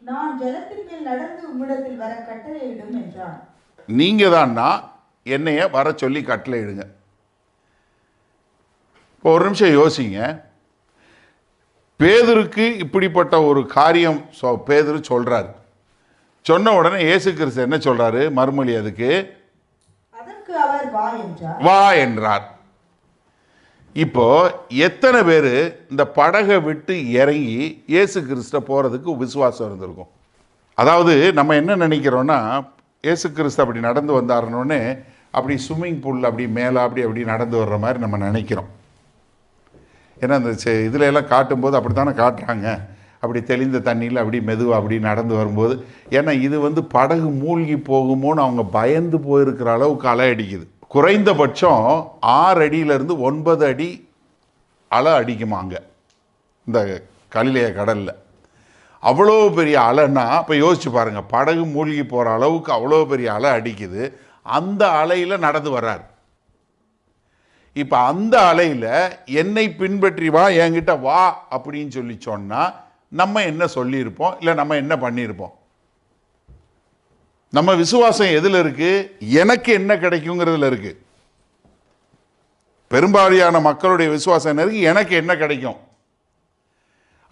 நான் ஜலத்தின் மேல் நடந்து உம்மிடத்தில் வர கட்டளையிடும் என்றான். நீங்க தான்னா என்னைய வர சொல்லி கட்டளையிடுங்க. இப்போ ஒரு நிமிஷம் யோசிங்க. பேதுருக்கு இப்படிப்பட்ட ஒரு காரியம் பேதுரு சொல்றாரு. சொன்ன உடனே இயேசு கிறிஸ்து என்ன சொல்றாரு? மறுமொழி அதுக்கு அவர் வா என்றார். இப்போ எத்தனை பேர் இந்த படகை விட்டு இறங்கி இயேசு கிறிஸ்து போறதுக்கு விசுவாசம் இருந்திருக்கும்? அதாவது நம்ம என்ன நினைக்கிறோம்னா, இயேசு கிறிஸ்து அப்படி நடந்து வந்தாருன்னொன்னே அப்படி ஸ்விம்மிங் பூலில் அப்படி மேலே அப்படி நடந்து வர்ற மாதிரி நம்ம நினைக்கிறோம். ஏன்னா அந்த இதில் எல்லாம் காட்டும்போது அப்படி தானே காட்டுறாங்க, அப்படி தெளிந்த தண்ணியில் அப்படி மெதுவாக அப்படி நடந்து வரும்போது. ஏன்னா இது படகு மூழ்கி போகுமோன்னு அவங்க பயந்து போயிருக்கிற அளவுக்கு அலை அடிக்குது. குறைந்தபட்சம் 6 அடியிலிருந்து 9 அடி அலை அடிக்குமாங்க இந்த கலிலேய கடலில். அவ்வளோ பெரிய அலைன்னா இப்போ யோசிச்சு பாருங்க, படகு மூழ்கி போகிற அளவுக்கு அவ்வளோ பெரிய அலை அடிக்குது. அந்த அலையில் நடந்து வர்றார். இப்போ அந்த அலையில் என்னை பின்பற்றி வா, என்கிட்ட வா அப்படின்னு சொல்லி சொன்னால் நம்ம என்ன சொல்லியிருப்போம்? இல்லை நம்ம என்ன பண்ணியிருப்போம்? நம்ம விசுவாசம் எதில் இருக்கு? எனக்கு என்ன கிடைக்குங்கிறதுல இருக்கு. பெரும்பாலான மக்களுடைய விசுவாசம் என்ன இருக்கு? எனக்கு என்ன கிடைக்கும்.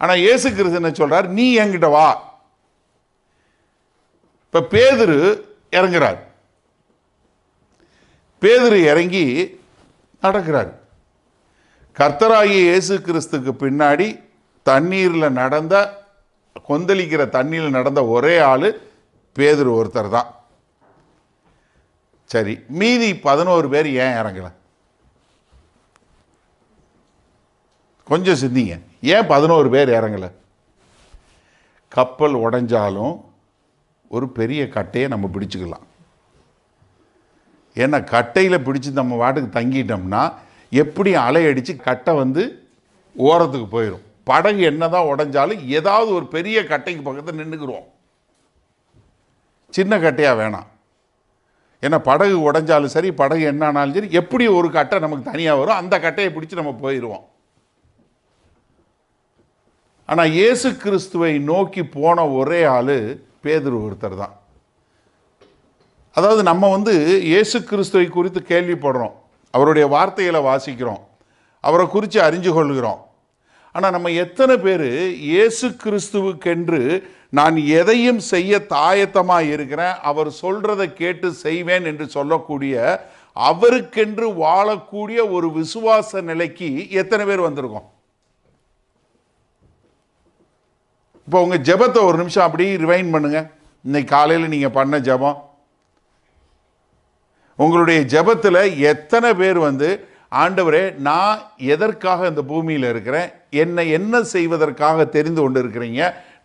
ஆனால் இயேசு கிறிஸ்து என்ன சொல்றார்? நீ என்கிட்ட வா. இப்ப பேதுரு இறங்குறார். பேதுரு இறங்கி நடக்கிறார். கர்த்தராகிய இயேசு கிறிஸ்துக்கு பின்னாடி தண்ணீரில் நடந்த, கொந்தளிக்கிற தண்ணீரில் நடந்த ஒரே ஆளு பேதுரு ஒருத்தர் தான். சரி, மீதி 11 பேர் ஏன் இறங்கல? கொஞ்சம் சிந்திங்க. ஏன் 11 பேர் இறங்கல? கப்பல் உடைஞ்சாலும் ஒரு பெரிய கட்டையை நம்ம பிடிச்சுக்கலாம். ஏன்னா கட்டையில் பிடிச்சி நம்ம வாட்டுக்கு தங்கிட்டோம்னா எப்படி அலையடிச்சு கட்டை ஓரத்துக்கு போயிடும். படகு என்னதான் உடைஞ்சாலும் ஏதாவது ஒரு பெரிய கட்டைக்கு பக்கத்தில் நின்றுக்குருவோம். சின்ன கட்டையாக வேணாம். ஏன்னா படகு உடைஞ்சாலும் சரி, படகு என்னானாலும் சரி, எப்படி ஒரு கட்டை நமக்கு தனியாக வரும், அந்த கட்டையை பிடிச்சி நம்ம போயிடுவோம். ஆனால் இயேசு கிறிஸ்துவை நோக்கி போன ஒரே ஆள் பேதுரு ஒருத்தர் தான். அதாவது நம்ம இயேசு கிறிஸ்துவை குறித்து கேள்விப்படுறோம், அவருடைய வார்த்தைகளை வாசிக்கிறோம், அவரை குறித்து அறிஞ்சு கொள்கிறோம். ஆனால் நம்ம எத்தனை பேர் இயேசு கிறிஸ்துவுக்கென்று நான் எதையும் செய்ய தாயத்தமாக இருக்கிறேன், அவர் சொல்றதை கேட்டு செய்வேன் என்று சொல்லக்கூடிய, அவருக்கென்று வாழக்கூடிய ஒரு விசுவாச நிலைக்கு எத்தனை பேர் வந்திருக்கோம்? இப்போ உங்கள் ஜெபத்தை ஒரு நிமிஷம் அப்படி ரிவைண்ட் பண்ணுங்க. இன்னைக்கு காலையில் நீங்கள் பண்ண ஜெபம், உங்களுடைய ஜெபத்தில் எத்தனை பேர் ஆண்டவரே நான் எதற்காக இந்த பூமியில் இருக்கிறேன், என்னை என்ன செய்வதற்காக தெரிந்து கொண்டு இருக்கிறீங்க,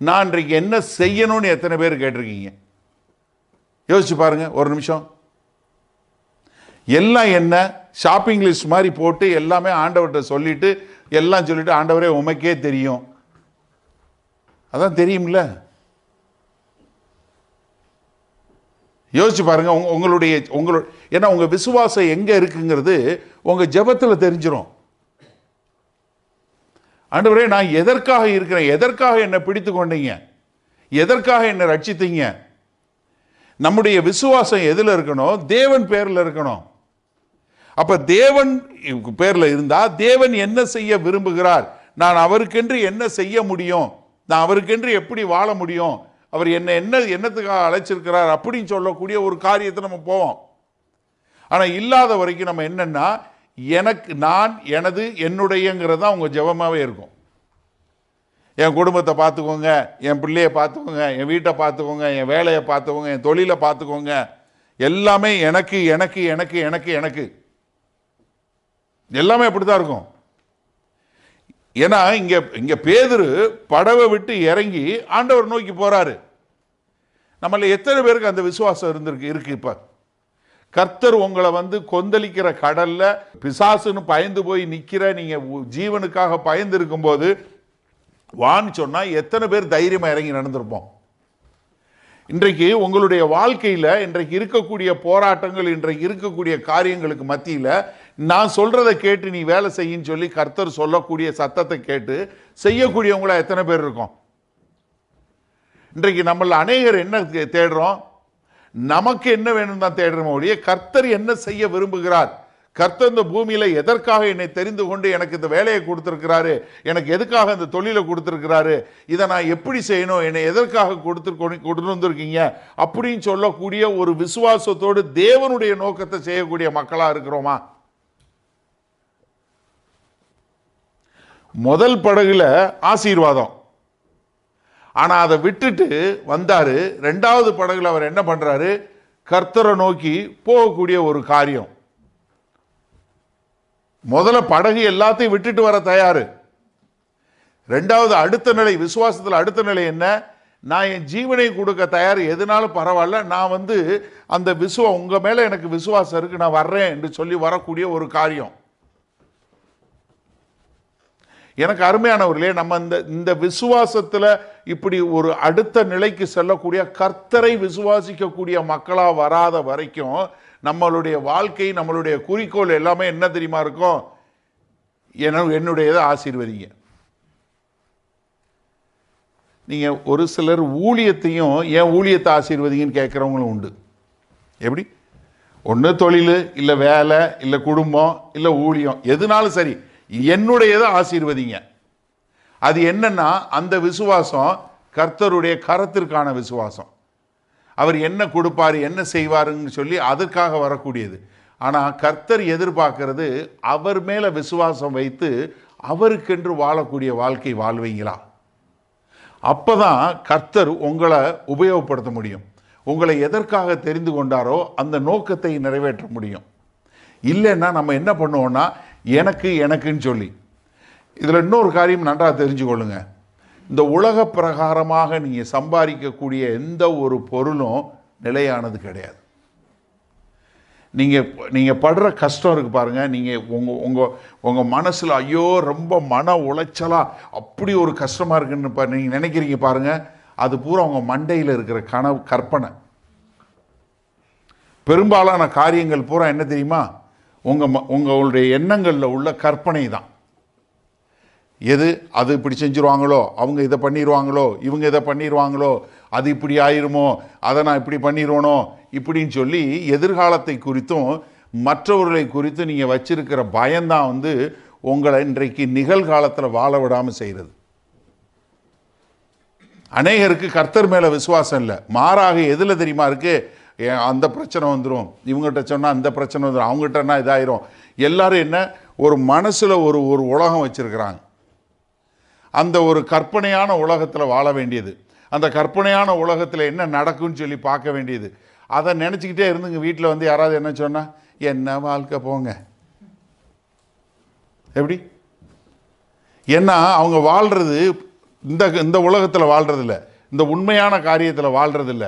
நான் இன்றைக்கு என்ன செய்யணும்னு எத்தனை பேர் கேட்டிருக்கீங்க? யோசிச்சு பாருங்க ஒரு நிமிஷம். எல்லாம் என்ன ஷாப்பிங் லிஸ்ட் மாதிரி போட்டு எல்லாமே ஆண்டவர்கிட்ட சொல்லிட்டு எல்லாம் சொல்லிட்டு, ஆண்டவரே உமக்கே தெரியும், அதான் தெரியும்ல. யோசிச்சு பாருங்க. உங்களுடைய ஏன்னா உங்க விசுவாசம் எங்க இருக்குங்கிறது உங்க ஜெபத்தில் தெரிஞ்சிடும். ஆண்டவரே நான் எதற்காக இருக்கிறேன், எதற்காக என்னை பிடித்து கொண்டீங்க, எதற்காக என்னை ரட்சித்தீங்க. நம்முடைய விசுவாசம் எதில் இருக்கணும்? தேவன் பேரில் இருக்கணும். அப்ப தேவன் பேரில் இருந்தா தேவன் என்ன செய்ய விரும்புகிறார், நான் அவருக்கென்று என்ன செய்ய முடியும், நான் அவருக்கென்று எப்படி வாழ முடியும், அவர் என்னத்துக்காக அழைச்சிருக்கிறார் அப்படின்னு சொல்லக்கூடிய ஒரு காரியத்தை நம்ம போவோம். ஆனால் இல்லாத வரைக்கும் நம்ம என்னன்னா எனக்கு, நான், எனது, என்னுடையங்கிறது தான் உங்கள் ஜெபமாகவே இருக்கும். என் குடும்பத்தை பார்த்துக்கோங்க, என் பிள்ளையை பார்த்துக்கோங்க, என் வீட்டை பார்த்துக்கோங்க, என் வேலையை பார்த்துக்கோங்க, என் தொழிலை பார்த்துக்கோங்க, எல்லாமே எனக்கு எனக்கு எனக்கு எனக்கு எனக்கு எல்லாமே அப்படித்தான் இருக்கும். ஏன்னா இங்க பேதுரு படவை விட்டு இறங்கி ஆண்டவர் நோக்கி போறாரு. நம்மள எத்தனை பேருக்கு அந்த விசுவாசம் இருக்கு? இப்ப கர்த்தர் உங்களை கொந்தளிக்கிற கடல்ல பிசாசுன்னு பயந்து போய் நிக்கிற, நீங்க ஜீவனுக்காக பயந்து இருக்கும் போது வான்னு சொன்னா எத்தனை பேர் தைரியமா இறங்கி நடந்திருப்போம்? இன்றைக்கு உங்களுடைய வாழ்க்கையில இன்றைக்கு இருக்கக்கூடிய போராட்டங்கள், இன்றைக்கு இருக்கக்கூடிய காரியங்களுக்கு மத்தியில நான் சொல்றதை கேட்டு நீ வேலை செய்யின்னு சொல்லி கர்த்தர் சொல்லக்கூடிய சத்தத்தை கேட்டு செய்யக்கூடியவங்களா எத்தனை பேர் இருக்கோம்? இன்றைக்கு நம்மள அநேகர் என்ன தேடுறோம்? நமக்கு என்ன வேணும் தான் தேடுறோம் ஒழிய கர்த்தர் என்ன செய்ய விரும்புகிறார், கர்த்தர் இந்த பூமியில எதற்காக என்னை தெரிந்து கொண்டு எனக்கு இந்த வேலையை கொடுத்திருக்கிறாரு, எனக்கு எதுக்காக இந்த தொழிலை கொடுத்திருக்கிறாரு, இதை நான் எப்படி செய்யணும், என்னை எதற்காக கொண்டு வந்திருக்கீங்க அப்படின்னு சொல்லக்கூடிய ஒரு விசுவாசத்தோடு தேவனுடைய நோக்கத்தை செய்யக்கூடிய மக்களா இருக்கிறோமா? முதல் படகுல ஆசீர்வாதம், ஆனா அதை விட்டுட்டு வந்தாரு. ரெண்டாவது படகுல அவர் என்ன பண்றாரு? கர்த்தரை நோக்கி போகக்கூடிய ஒரு காரியம். முதல்ல படகு எல்லாத்தையும் விட்டுட்டு வர தயாரு. ரெண்டாவது அடுத்த நிலை, விசுவாசத்தில் அடுத்த நிலை என்ன? நான் என் ஜீவனை கொடுக்க தயார், எதுனாலும் பரவாயில்ல, நான் அந்த உங்க மேல எனக்கு விசுவாசம் இருக்கு, நான் வர்றேன் என்று சொல்லி வரக்கூடிய ஒரு காரியம். எனக்கு அருமையானவர்களே, நம்ம இந்த விசுவாசத்துல இப்படி ஒரு அடுத்த நிலைக்கு செல்லக்கூடிய, கர்த்தரை விசுவாசிக்கக்கூடிய மக்களா வராத வரைக்கும் நம்மளுடைய வாழ்க்கை, நம்மளுடைய குறிக்கோள் எல்லாமே என்ன தெரியுமா இருக்கும்? என்னுடையதை ஆசீர்வதிங்க. நீங்க ஒரு சிலர் ஊழியத்தையும் ஏன் ஊழியத்தை ஆசீர்வதிங்கன்னு கேட்கிறவங்களும் உண்டு. எப்படி? ஒன்று தொழில், இல்லை வேலை, இல்லை குடும்பம், இல்லை ஊழியம், எதுனாலும் சரி என்னுடையதை ஆசீர்வதிங்க. அது என்னன்னா அந்த விசுவாசம் கர்த்தருடைய கரத்திற்கான விசுவாசம். அவர் என்ன கொடுப்பாரு, என்ன செய்வாருன்னு சொல்லி அதற்காக வரக்கூடியது. ஆனால் கர்த்தர் எதிர்பார்க்கிறது அவர் மேல விசுவாசம் வைத்து அவருக்கென்று வாழக்கூடிய வாழ்க்கை வாழ்வீங்களா? அப்பதான் கர்த்தர் உங்களை உபயோகப்படுத்த முடியும். உங்களை எதற்காக தெரிந்து கொண்டாரோ அந்த நோக்கத்தை நிறைவேற்ற முடியும். இல்லைன்னா நம்ம என்ன பண்ணுவோம்னா எனக்கு எனக்குன்னு சொல்லி. இதில் இன்னொரு காரியம் நன்றாக தெரிஞ்சுக்கொள்ளுங்க. இந்த உலக பிரகாரமாக நீங்கள் சம்பாதிக்கக்கூடிய எந்த ஒரு பொருளும் நிலையானது கிடையாது. நீங்கள் படுற கஷ்டம் இருக்கு பாருங்க. நீங்கள் உங்கள் மனசில் ஐயோ ரொம்ப மன உளைச்சலா அப்படி ஒரு கஷ்டமாக இருக்குன்னு நீங்கள் நினைக்கிறீங்க பாருங்க, அது பூரா உங்கள் மண்டையில் இருக்கிற கற்பனை. பெரும்பாலான காரியங்கள் பூரா என்ன தெரியுமா? உங்களுடைய எண்ணங்களில் உள்ள கற்பனை தான். எது அது இப்படி செஞ்சுருவாங்களோ, அவங்க இதை பண்ணிடுவாங்களோ, இவங்க இதை பண்ணிடுவாங்களோ, அது இப்படி ஆயிருமோ, அதை நான் இப்படி பண்ணிடுவனோ இப்படின்னு சொல்லி எதிர்காலத்தை குறித்தும் மற்றவர்களை குறித்து நீங்கள் வச்சிருக்கிற பயம்தான் உங்களை இன்றைக்கு நிகழ்காலத்தில் வாழ விடாமல் செய்கிறது. அநேகருக்கு கர்த்தர் மேலே விசுவாசம் இல்லை. மாறாக எதில் தெரியுமா இருக்கு? அந்த பிரச்சனை வந்துடும், இவங்ககிட்ட சொன்னால் அந்த பிரச்சனை வந்துடும், அவங்ககிட்டனா இதாயிரும். எல்லாரும் என்ன ஒரு மனசில் ஒரு உலகம் வச்சிருக்கிறாங்க. அந்த ஒரு கற்பனையான உலகத்தில் வாழ வேண்டியது, அந்த கற்பனையான உலகத்தில் என்ன நடக்கும்னு சொல்லி பார்க்க வேண்டியது. அதை நினச்சிக்கிட்டே இருந்துங்க. வீட்டில் யாராவது என்ன சொன்னால் என்ன வாழ்க்கை போங்க, எப்படி? ஏன்னா அவங்க வாழ்கிறது இந்த உலகத்தில் வாழ்றதில்ல, இந்த உண்மையான காரியத்தில் வாழ்றதில்ல.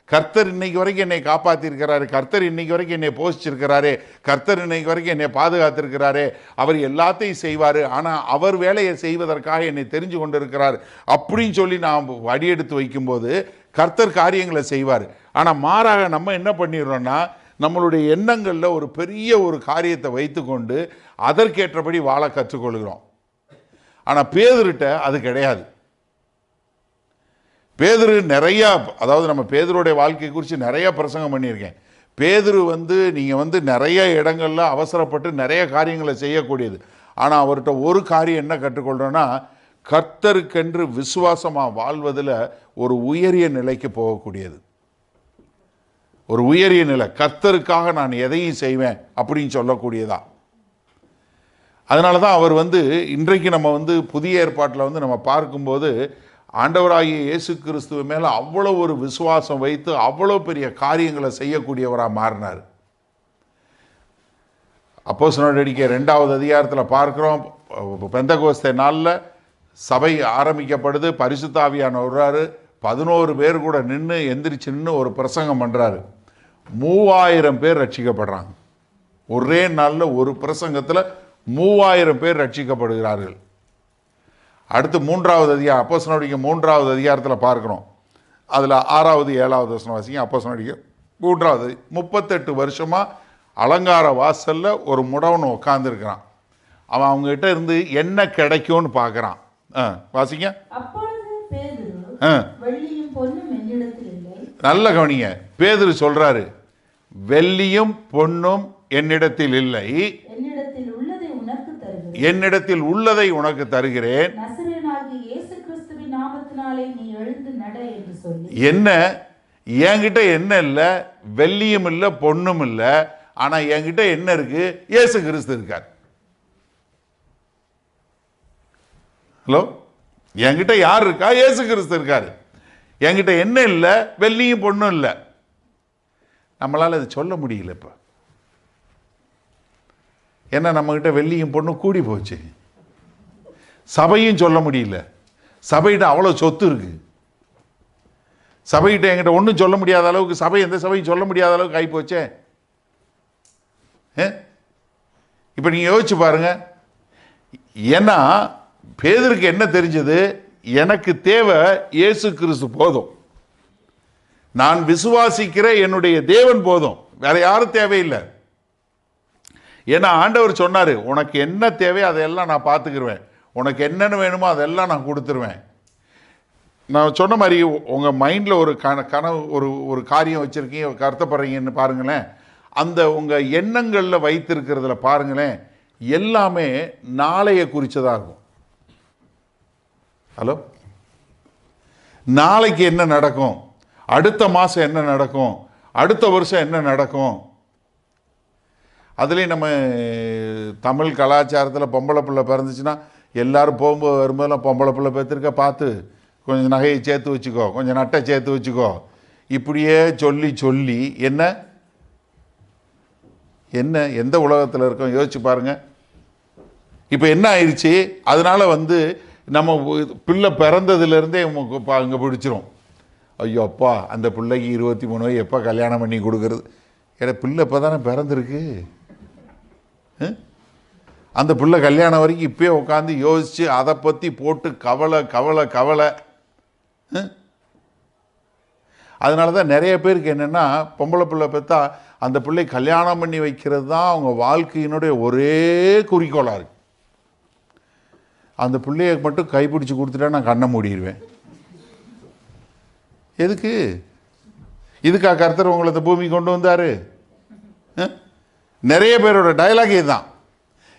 கர்த்தர் இன்னைக்கு வரைக்கும் என்னை காப்பாற்றிருக்கிறாரு, கர்த்தர் இன்னைக்கு வரைக்கும் என்னை போஷிச்சிருக்கிறாரு, கர்த்தர் இன்னைக்கு வரைக்கும் என்னை பாதுகாத்திருக்கிறாரு, அவர் எல்லாத்தையும் செய்வார், ஆனால் அவர் வேலையை செய்வதற்காக என்னை தெரிஞ்சு கொண்டு இருக்கிறார் அப்படின்னு சொல்லி நாம் அடியெடுத்து வைக்கும்போது கர்த்தர் காரியங்களை செய்வார். ஆனால் மாறாக நம்ம என்ன பண்ணிடுறோம்னா நம்மளுடைய எண்ணங்களில் ஒரு பெரிய ஒரு காரியத்தை வைத்துக்கொண்டு அதற்கேற்றபடி வாழ கற்றுக்கொள்கிறோம். ஆனால் பேதுருட்ட அது கிடையாது. பேதுரு நிறையா, அதாவது நம்ம பேதுருடைய வாழ்க்கை குறித்து நிறைய பிரசங்கம் பண்ணியிருக்கேன். பேதுரு நீங்கள் நிறைய இடங்களில் அவசரப்பட்டு நிறைய காரியங்களை செய்யக்கூடியது. ஆனால் அவர்கிட்ட ஒரு காரியம் என்ன கற்றுக்கொள்கிறோன்னா, கர்த்தருக்கென்று விசுவாசமாக வாழ்வதில் ஒரு உயரிய நிலைக்கு போகக்கூடியது. ஒரு உயரிய நிலை, கர்த்தருக்காக நான் எதையும் செய்வேன் அப்படின்னு சொல்லக்கூடியதா. அதனால தான் அவர் இன்றைக்கு நம்ம புதிய ஏற்பாட்டில் நம்ம பார்க்கும்போது ஆண்டவராகிய இயேசு கிறிஸ்துவ மேலே அவ்வளோ ஒரு விசுவாசம் வைத்து அவ்வளோ பெரிய காரியங்களை செய்யக்கூடியவராக மாறினார். அப்போஸ்தலர் நடவடிக்கை 2வது அதிகாரத்தில் பார்க்குறோம், பெந்தகோஸ்தே நாளில் சபை ஆரம்பிக்கப்படுது, பரிசுத்த ஆவியானவர் வர்றாரு, 11 பேர் கூட எந்திரிச்சு நின்று ஒரு பிரசங்கம் பண்ணுறாரு. 3000 பேர் ரட்சிக்கப்படுறாங்க. ஒரே நாளில் ஒரு பிரசங்கத்தில் 3000 பேர் ரட்சிக்கப்படுகிறார்கள். அடுத்து 3வது அதிகாரம், அப்போஸ்தலர் நடவடிக்கை 3வது அதிகாரத்தில் பார்க்குறோம். அதில் 6வது 7வது வசனம் வாசிங்க. அப்போஸ்தலர் நடவடிக்கை 3வது 38 வருஷமாக அலங்கார வாசலில் ஒரு முடவன் உட்காந்துருக்கிறான். அவன் அவங்ககிட்ட இருந்து என்ன கிடைக்கும்னு பார்க்குறான். வாசிங்க. நல்ல கவனிங்க, பேதுரு சொல்றாரு, வெள்ளியும் பொன்னும் என்னிடத்தில் இல்லை, என்னிடத்தில் உள்ளதை உனக்கு தருகிறேன். என்ன, என்கிட்ட என்ன இல்லை, வெள்ளியும் இல்லை பொன்னும் இல்லை, ஆனா என்கிட்ட என்ன இருக்கு? இயேசு கிறிஸ்து இருக்கார். ஹலோ, என்கிட்ட யார் இருக்கா? இயேசு கிறிஸ்து இருக்காரு. என்கிட்ட என்ன இல்லை? வெள்ளியும் பொண்ணும் இல்லை. நம்மளால அது சொல்ல முடியல இப்ப. ஏன்னா நம்மகிட்ட வெள்ளியும் பொண்ணும் கூடி போச்சு. சபையும் சொல்ல முடியல. சபையிட்ட அவ்வளோ சொத்து இருக்கு. சபையிட்ட என்கிட்ட ஒன்றும் சொல்ல முடியாத அளவுக்கு, சபை எந்த சபையும் சொல்ல முடியாத அளவுக்கு ஆகி போச்சே. இப்போ நீங்கள் யோசிச்சு பாருங்க. ஏன்னா பேதுருக்கு என்ன தெரிஞ்சது? எனக்கு தேவை இயேசு கிறிஸ்து போதும், நான் விசுவாசிக்கிற என்னுடைய தேவன் போதும், வேற யாரும் தேவையில்லை. ஏன்னா ஆண்டவர் சொன்னார், உனக்கு என்ன தேவையோ அதையெல்லாம் நான் பார்த்துக்கிருவேன், உனக்கு என்னென்ன வேணுமோ அதெல்லாம் நான் கொடுத்துருவேன். நான் சொன்ன மாதிரி உங்கள் மைண்டில் ஒரு கனவு, ஒரு காரியம் வச்சுருக்கீங்க, கருத்தப்படுறீங்கன்னு பாருங்களேன். அந்த உங்கள் எண்ணங்களில் வைத்திருக்கிறதுல பாருங்களேன், எல்லாமே நாளைய குறித்ததாக இருக்கும். ஹலோ, நாளைக்கு என்ன நடக்கும், அடுத்த மாதம் என்ன நடக்கும், அடுத்த வருஷம் என்ன நடக்கும். அதுலேயும் நம்ம தமிழ் கலாச்சாரத்தில் பொம்பளை பிள்ளை பிறந்துச்சுன்னா எல்லாரும் போகும்போது வரும்போதெல்லாம் பொம்பளை பிள்ளை பெற்றிருக்க பார்த்து கொஞ்சம் நகையை சேர்த்து வச்சுக்கோ, கொஞ்சம் நட்டை சேர்த்து வச்சுக்கோ, இப்படியே சொல்லி சொல்லி என்ன என்ன எந்த உலகத்தில் இருக்கோம் யோசிச்சு பாருங்க. இப்போ என்ன ஆயிடுச்சு? அதனால நம்ம பிள்ளை பிறந்ததுலேருந்தே அங்கே பிடிச்சிரும். ஐயோ அப்பா, அந்த பிள்ளைக்கு 23 வயசு எப்போ கல்யாணம் பண்ணி கொடுக்கறது? ஏன்னா பிள்ளை இப்போ தானே பிறந்திருக்கு. அந்த பிள்ளை கல்யாணம் வரைக்கும் இப்போயே உட்காந்து யோசித்து அதை பற்றி போட்டு கவலை கவலை கவலை. அதனால தான் நிறைய பேருக்கு என்னென்னா, பொம்பளை பிள்ளை பெற்றா அந்த பிள்ளை கல்யாணம் பண்ணி வைக்கிறது தான் அவங்க வாழ்க்கையினுடைய ஒரே குறிக்கோளாக இருக்குது. அந்த பிள்ளையை மட்டும் கைப்பிடிச்சு கொடுத்துட்டா நான் கண்ணை மூடிடுவேன். எதுக்கு? இதுக்கா கர்த்தர் உங்களை இந்த பூமி கொண்டு வந்தார்? நிறைய பேரோட டயலாக் இதுதான்.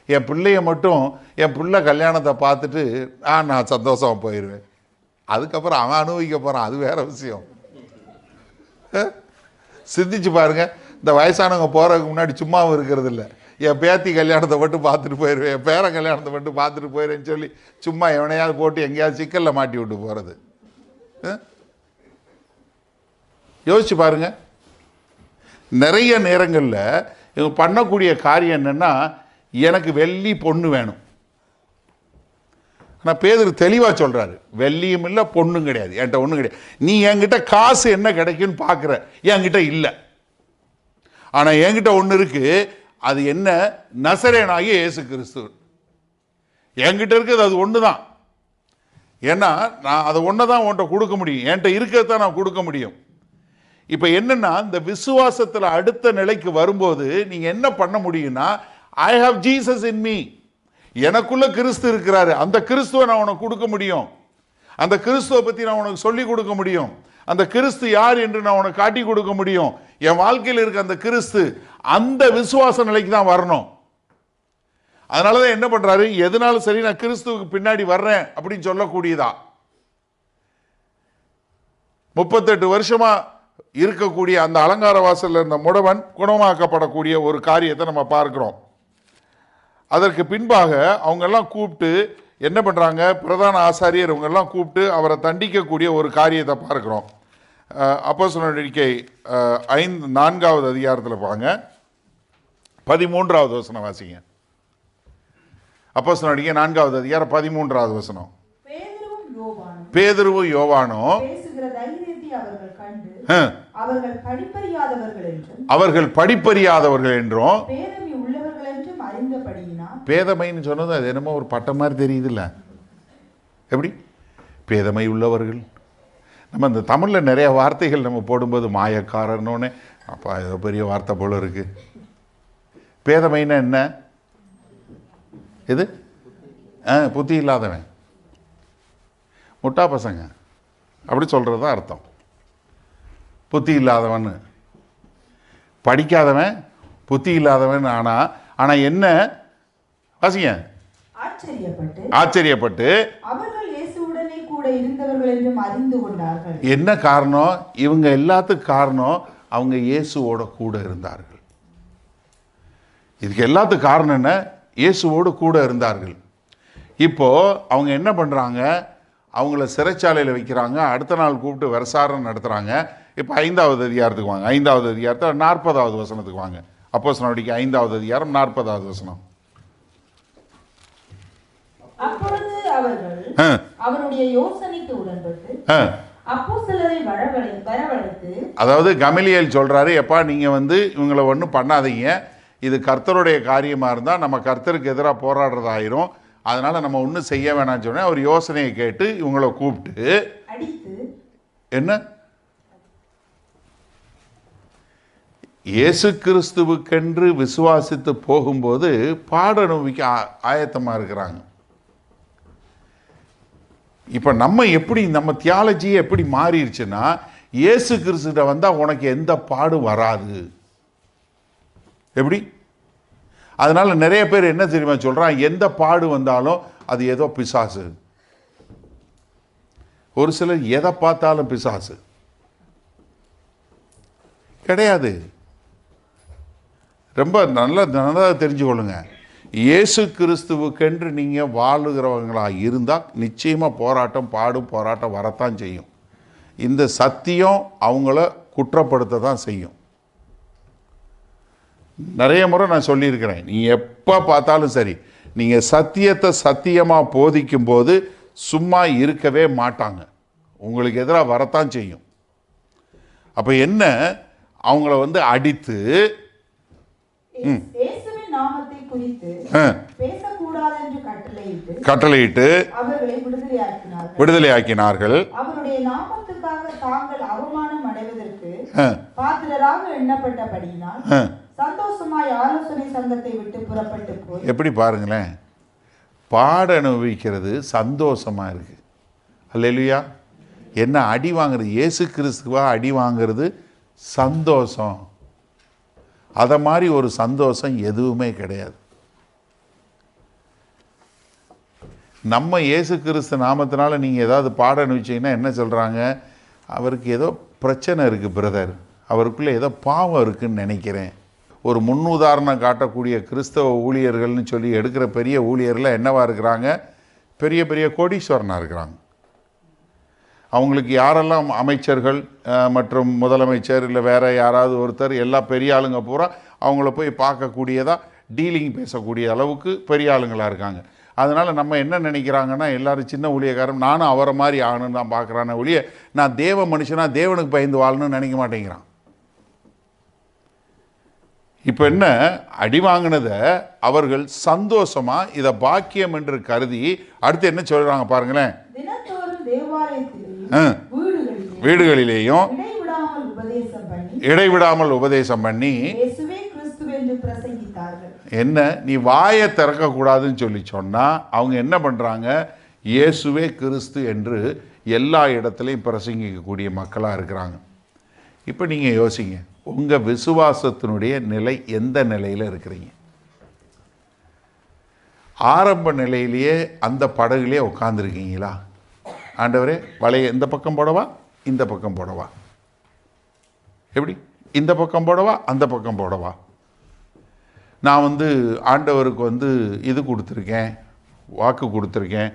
என் பிள்ளைய மட்டும், என் பிள்ளை கல்யாணத்தை பார்த்துட்டு நான் சந்தோஷமாக போயிடுவேன், அதுக்கப்புறம் அவன் அனுபவிக்க போகிறான், அது வேற விஷயம். சிந்திச்சு பாருங்க. இந்த வயசானவங்க போகிறதுக்கு முன்னாடி சும்மாவும் இருக்கிறது இல்லை. என் பேத்தி கல்யாணத்தை மட்டும் பார்த்துட்டு போயிடுவேன், என் பேர கல்யாணத்தை மட்டும் பார்த்துட்டு போயிடுவேன்னு சொல்லி சும்மா எவனையாவது போட்டு எங்கேயாவது சிக்கலில் மாட்டி விட்டு போகிறது. யோசிச்சு பாருங்க. நிறைய நேரங்களில் இவங்க பண்ணக்கூடிய காரியம் என்னென்னா, எனக்கு வெள்ளி பொண்ணு வேணும். ஆனால் பேதுரு தெளிவாக சொல்கிறாரு, வெள்ளியும் இல்லை பொண்ணும் கிடையாது, என்கிட்ட ஒன்றும் கிடையாது. நீ என்கிட்ட காசு என்ன கிடைக்குன்னு பார்க்குற, என்கிட்ட இல்லை. ஆனால் என்கிட்ட ஒன்று இருக்குது. அது என்ன? நசரேயனாகிய இயேசு கிறிஸ்து. என்கிட்ட இருக்குது அது ஒன்று தான். ஏன்னா நான் அதை ஒன்று தான் உன்கிட்ட கொடுக்க முடியும், என்கிட்ட இருக்கிறத நான் கொடுக்க முடியும். இப்போ என்னன்னா, இந்த விசுவாசத்தில் அடுத்த நிலைக்கு வரும்போது நீங்கள் என்ன பண்ண முடியும்னா, I have Jesus in me, எனக்குள்ள கிறிஸ்து இருக்கிறாரு, அந்த கிறிஸ்துவை நான் உனக்கு கொடுக்க முடியும், அந்த கிறிஸ்துவை பற்றி நான் உனக்கு சொல்லி கொடுக்க முடியும், அந்த கிறிஸ்து யார் என்று நான் உனக்கு காட்டி கொடுக்க முடியும். என் வாழ்க்கையில் இருக்க அந்த கிறிஸ்து, அந்த விசுவாச நிலைக்கு தான் வரணும். அதனாலதான் என்ன பண்றாரு, எதுனாலும் சரி நான் கிறிஸ்துவுக்கு பின்னாடி வர்றேன் அப்படின்னு சொல்லக்கூடியதா. 38 வருஷமா இருக்கக்கூடிய அந்த அலங்கார வாசல்ல இருந்த முடவன் குணமாக்கப்படக்கூடிய ஒரு காரியத்தை நம்ம பார்க்கிறோம். அதற்கு பின்பாக அவங்க எல்லாம் கூப்பிட்டு என்ன பண்றாங்க, பிரதான ஆசாரியர் இவங்க எல்லாம் கூப்பிட்டு அவரை தண்டிக்கக்கூடிய ஒரு காரியத்தை பார்க்கிறோம். அப்போஸ்தலர் நடவடிக்கை 4வது அதிகாரத்தில் பாருங்க, 13வது வசனம் வாசிங்க. அப்போஸ்தலர் நடவடிக்கை 4வது அதிகாரம் 13வது வசனம். பேதுருவும் யோவானும் பேசுகிற தைரியத்தை அவர்கள் கண்டு அவர்கள் படிப்பறியாதவர்கள் என்றும் பேதமை உள்ளவர்கள் என்றும் அறிந்தபடியினால். பேதமைன்னு சொன்னது அது என்னமோ ஒரு பட்டம் மாதிரி தெரியுதுல்ல. எப்படி பேதமை உள்ளவர்கள்? நம்ம இந்த தமிழில் நிறைய வார்த்தைகள் நம்ம போடும்போது மாயக்காரர்னோன்னு அப்பா ஏதோ பெரிய வார்த்தை போல இருக்கு. பேதமைன்னா என்ன? இது புத்தி இல்லாதவன், முட்டா பசங்க அப்படி சொல்கிறது தான் அர்த்தம். புத்தி இல்லாதவன், படிக்காதவன், புத்தி இல்லாதவன். ஆனால் என்ன வாசிங்க, ஆச்சரியப்பட்டு அவர்கள் இயேசுவுடனே கூட இருந்தவர்கள் என்றும் அறிந்து கொண்டார்கள். என்ன காரணம்? இவங்க எல்லாத்துக்கும் காரணம் அவங்க இயேசுவோட கூட இருந்தார்கள். இதுக்கு எல்லாத்துக்கும் காரணம் என்ன? இயேசுவோடு கூட இருந்தார்கள். இப்போ அவங்க என்ன பண்றாங்க, அவங்கள சிறைச்சாலையில் வைக்கிறாங்க. அடுத்த நாள் கூப்பிட்டு விசாரணை நடத்துறாங்க. இப்போ 5வது அதிகாரத்துக்கு வாங்க. 5வது அதிகாரத்தில் 40வது வசனத்துக்கு வாங்க. அப்போஸ்தலர் நடவடிக்கை 5வது அதிகாரம் 40வது வசனம். அப்பொழுது அவர்கள் அவருடைய யோசனைக்கு உடன்பட்டு அப்போஸ்தலரை வரவழைத்து, அதாவது கமலியேல் சொல்றாரு, எப்பா நீங்க இவங்களை ஒன்றும் பண்ணாதீங்க, இது கர்த்தருடைய காரியமா இருந்தால் நம்ம கர்த்தருக்கு எதிராக போராடுறதாயிரும், அதனால நம்ம ஒன்றும் செய்ய வேணாம்னு சொன்னேன். அவர் யோசனையை கேட்டு இவங்களை கூப்பிட்டு என்ன, இயேசு கிறிஸ்துவுக்கென்று விசுவாசித்து போகும்போது பாட அனுபவிக்க ஆயத்தமாக இருக்கிறாங்க. இப்போ நம்ம எப்படி, நம்ம தியாலஜியே எப்படி மாறிடுச்சுன்னா, இயேசு கிறிஸ்துட்ட வந்தால் உனக்கு எந்த பாடு வராது. எப்படி? அதனால நிறைய பேர் என்ன தெரியுமா சொல்றான், எந்த பாடு வந்தாலும் அது ஏதோ பிசாசு. ஒரு சிலர் எதை பார்த்தாலும் பிசாசு கிடையாது. ரொம்ப நல்லா தெரிஞ்சுக்கொள்ளுங்க. இயேசு கிறிஸ்துவுக்கென்று நீங்க வாழுகிறவங்களா இருந்தால் நிச்சயமா போராட்டம், போராட்டம் வரத்தான் செய்யும். இந்த சத்தியம் அவங்கள குற்றப்படுத்த தான் செய்யும். நிறைய முறை நான் சொல்லியிருக்கிறேன், நீ எப்போ பார்த்தாலும் சரி, நீங்கள் சத்தியத்தை சத்தியமாக போதிக்கும் போது சும்மா இருக்கவே மாட்டாங்க, உங்களுக்கு எதிராக வரத்தான் செய்யும். அப்போ என்ன, அவங்கள அடித்து கட்டளையிட்டு விடுதலையாக்கினார்கள். அவருடைய நாமத்துக்காக தாங்கள் அவமானம் அடைவதற்கு பாத்திரராக எண்ணப்பட்டபடியினால் சந்தோஷமாய் ஆலோசனை சங்கத்தை விட்டு புறப்பட்டு போய். எப்படி பாருங்களேன், பாட அனுபவிக்கிறது சந்தோஷமா இருக்கு. அல்லேலூயா. என்ன அடி வாங்குறது, இயேசு கிறிஸ்துவா அடி வாங்குறது சந்தோஷம். அதை மாதிரி ஒரு சந்தோஷம் எதுவுமே கிடையாது. நம்ம இயேசு கிறிஸ்து நாமத்தினால நீங்கள் ஏதாவது பாட அனுபவிச்சீங்கன்னா என்ன சொல்கிறாங்க, அவருக்கு ஏதோ பிரச்சனை இருக்குது பிரதர், அவருக்குள்ளே ஏதோ பாவம் இருக்குன்னு நினைக்கிறேன். ஒரு முன்னுதாரணம் காட்டக்கூடிய கிறிஸ்தவ ஊழியர்கள்னு சொல்லி எடுக்கிற பெரிய ஊழியர்கள் என்னவா இருக்கிறாங்க, பெரிய பெரிய கோடீஸ்வரனாக இருக்கிறாங்க. அவங்களுக்கு யாரெல்லாம் அமைச்சர்கள் மற்றும் முதலமைச்சர் இல்லை வேற யாராவது ஒருத்தர், எல்லா பெரிய ஆளுங்க பூரா அவங்கள போய் பார்க்கக்கூடியதாக டீலிங் பேசக்கூடிய அளவுக்கு பெரிய ஆளுங்களாக இருக்காங்க. அதனால் நம்ம என்ன நினைக்கிறாங்கன்னா, எல்லோரும் சின்ன ஊழியக்காரன், நானும் அவரை மாதிரி ஆகணும்னு தான் பார்க்குறானே ஒழிய நான் தேவ மனுஷனாக தேவனுக்கு பயந்து வாழணும்னு நினைக்க மாட்டேங்கிறான். இப்போ என்ன, அடி வாங்கினதை அவர்கள் சந்தோஷமா இதை பாக்கியம் என்று கருதி அடுத்து என்ன சொல்றாங்க பாருங்களேன், வீடுகளிலேயும் இடைவிடாமல் உபதேசம் பண்ணி என்ன, நீ வாயை திறக்க கூடாதுன்னு சொல்லி சொன்னா அவங்க என்ன பண்றாங்க, இயேசுவே கிறிஸ்து என்று எல்லா இடத்துலையும் பிரசங்கிக்கக்கூடிய மக்களாக இருக்கிறாங்க. இப்போ நீங்க யோசிங்க, உங்க விசுவாசத்தினுடைய நிலை எந்த நிலையில் இருக்கிறீங்க? ஆரம்ப நிலையிலேயே அந்த படகுலேயே உட்காந்துருக்கீங்களா? ஆண்டவரே வலையை இந்த பக்கம் போடவா இந்த பக்கம் போடவா? எப்படி? இந்த பக்கம் போடவா அந்த பக்கம் போடவா? நான் ஆண்டவருக்கு இது கொடுத்துருக்கேன், வாக்கு கொடுத்துருக்கேன்.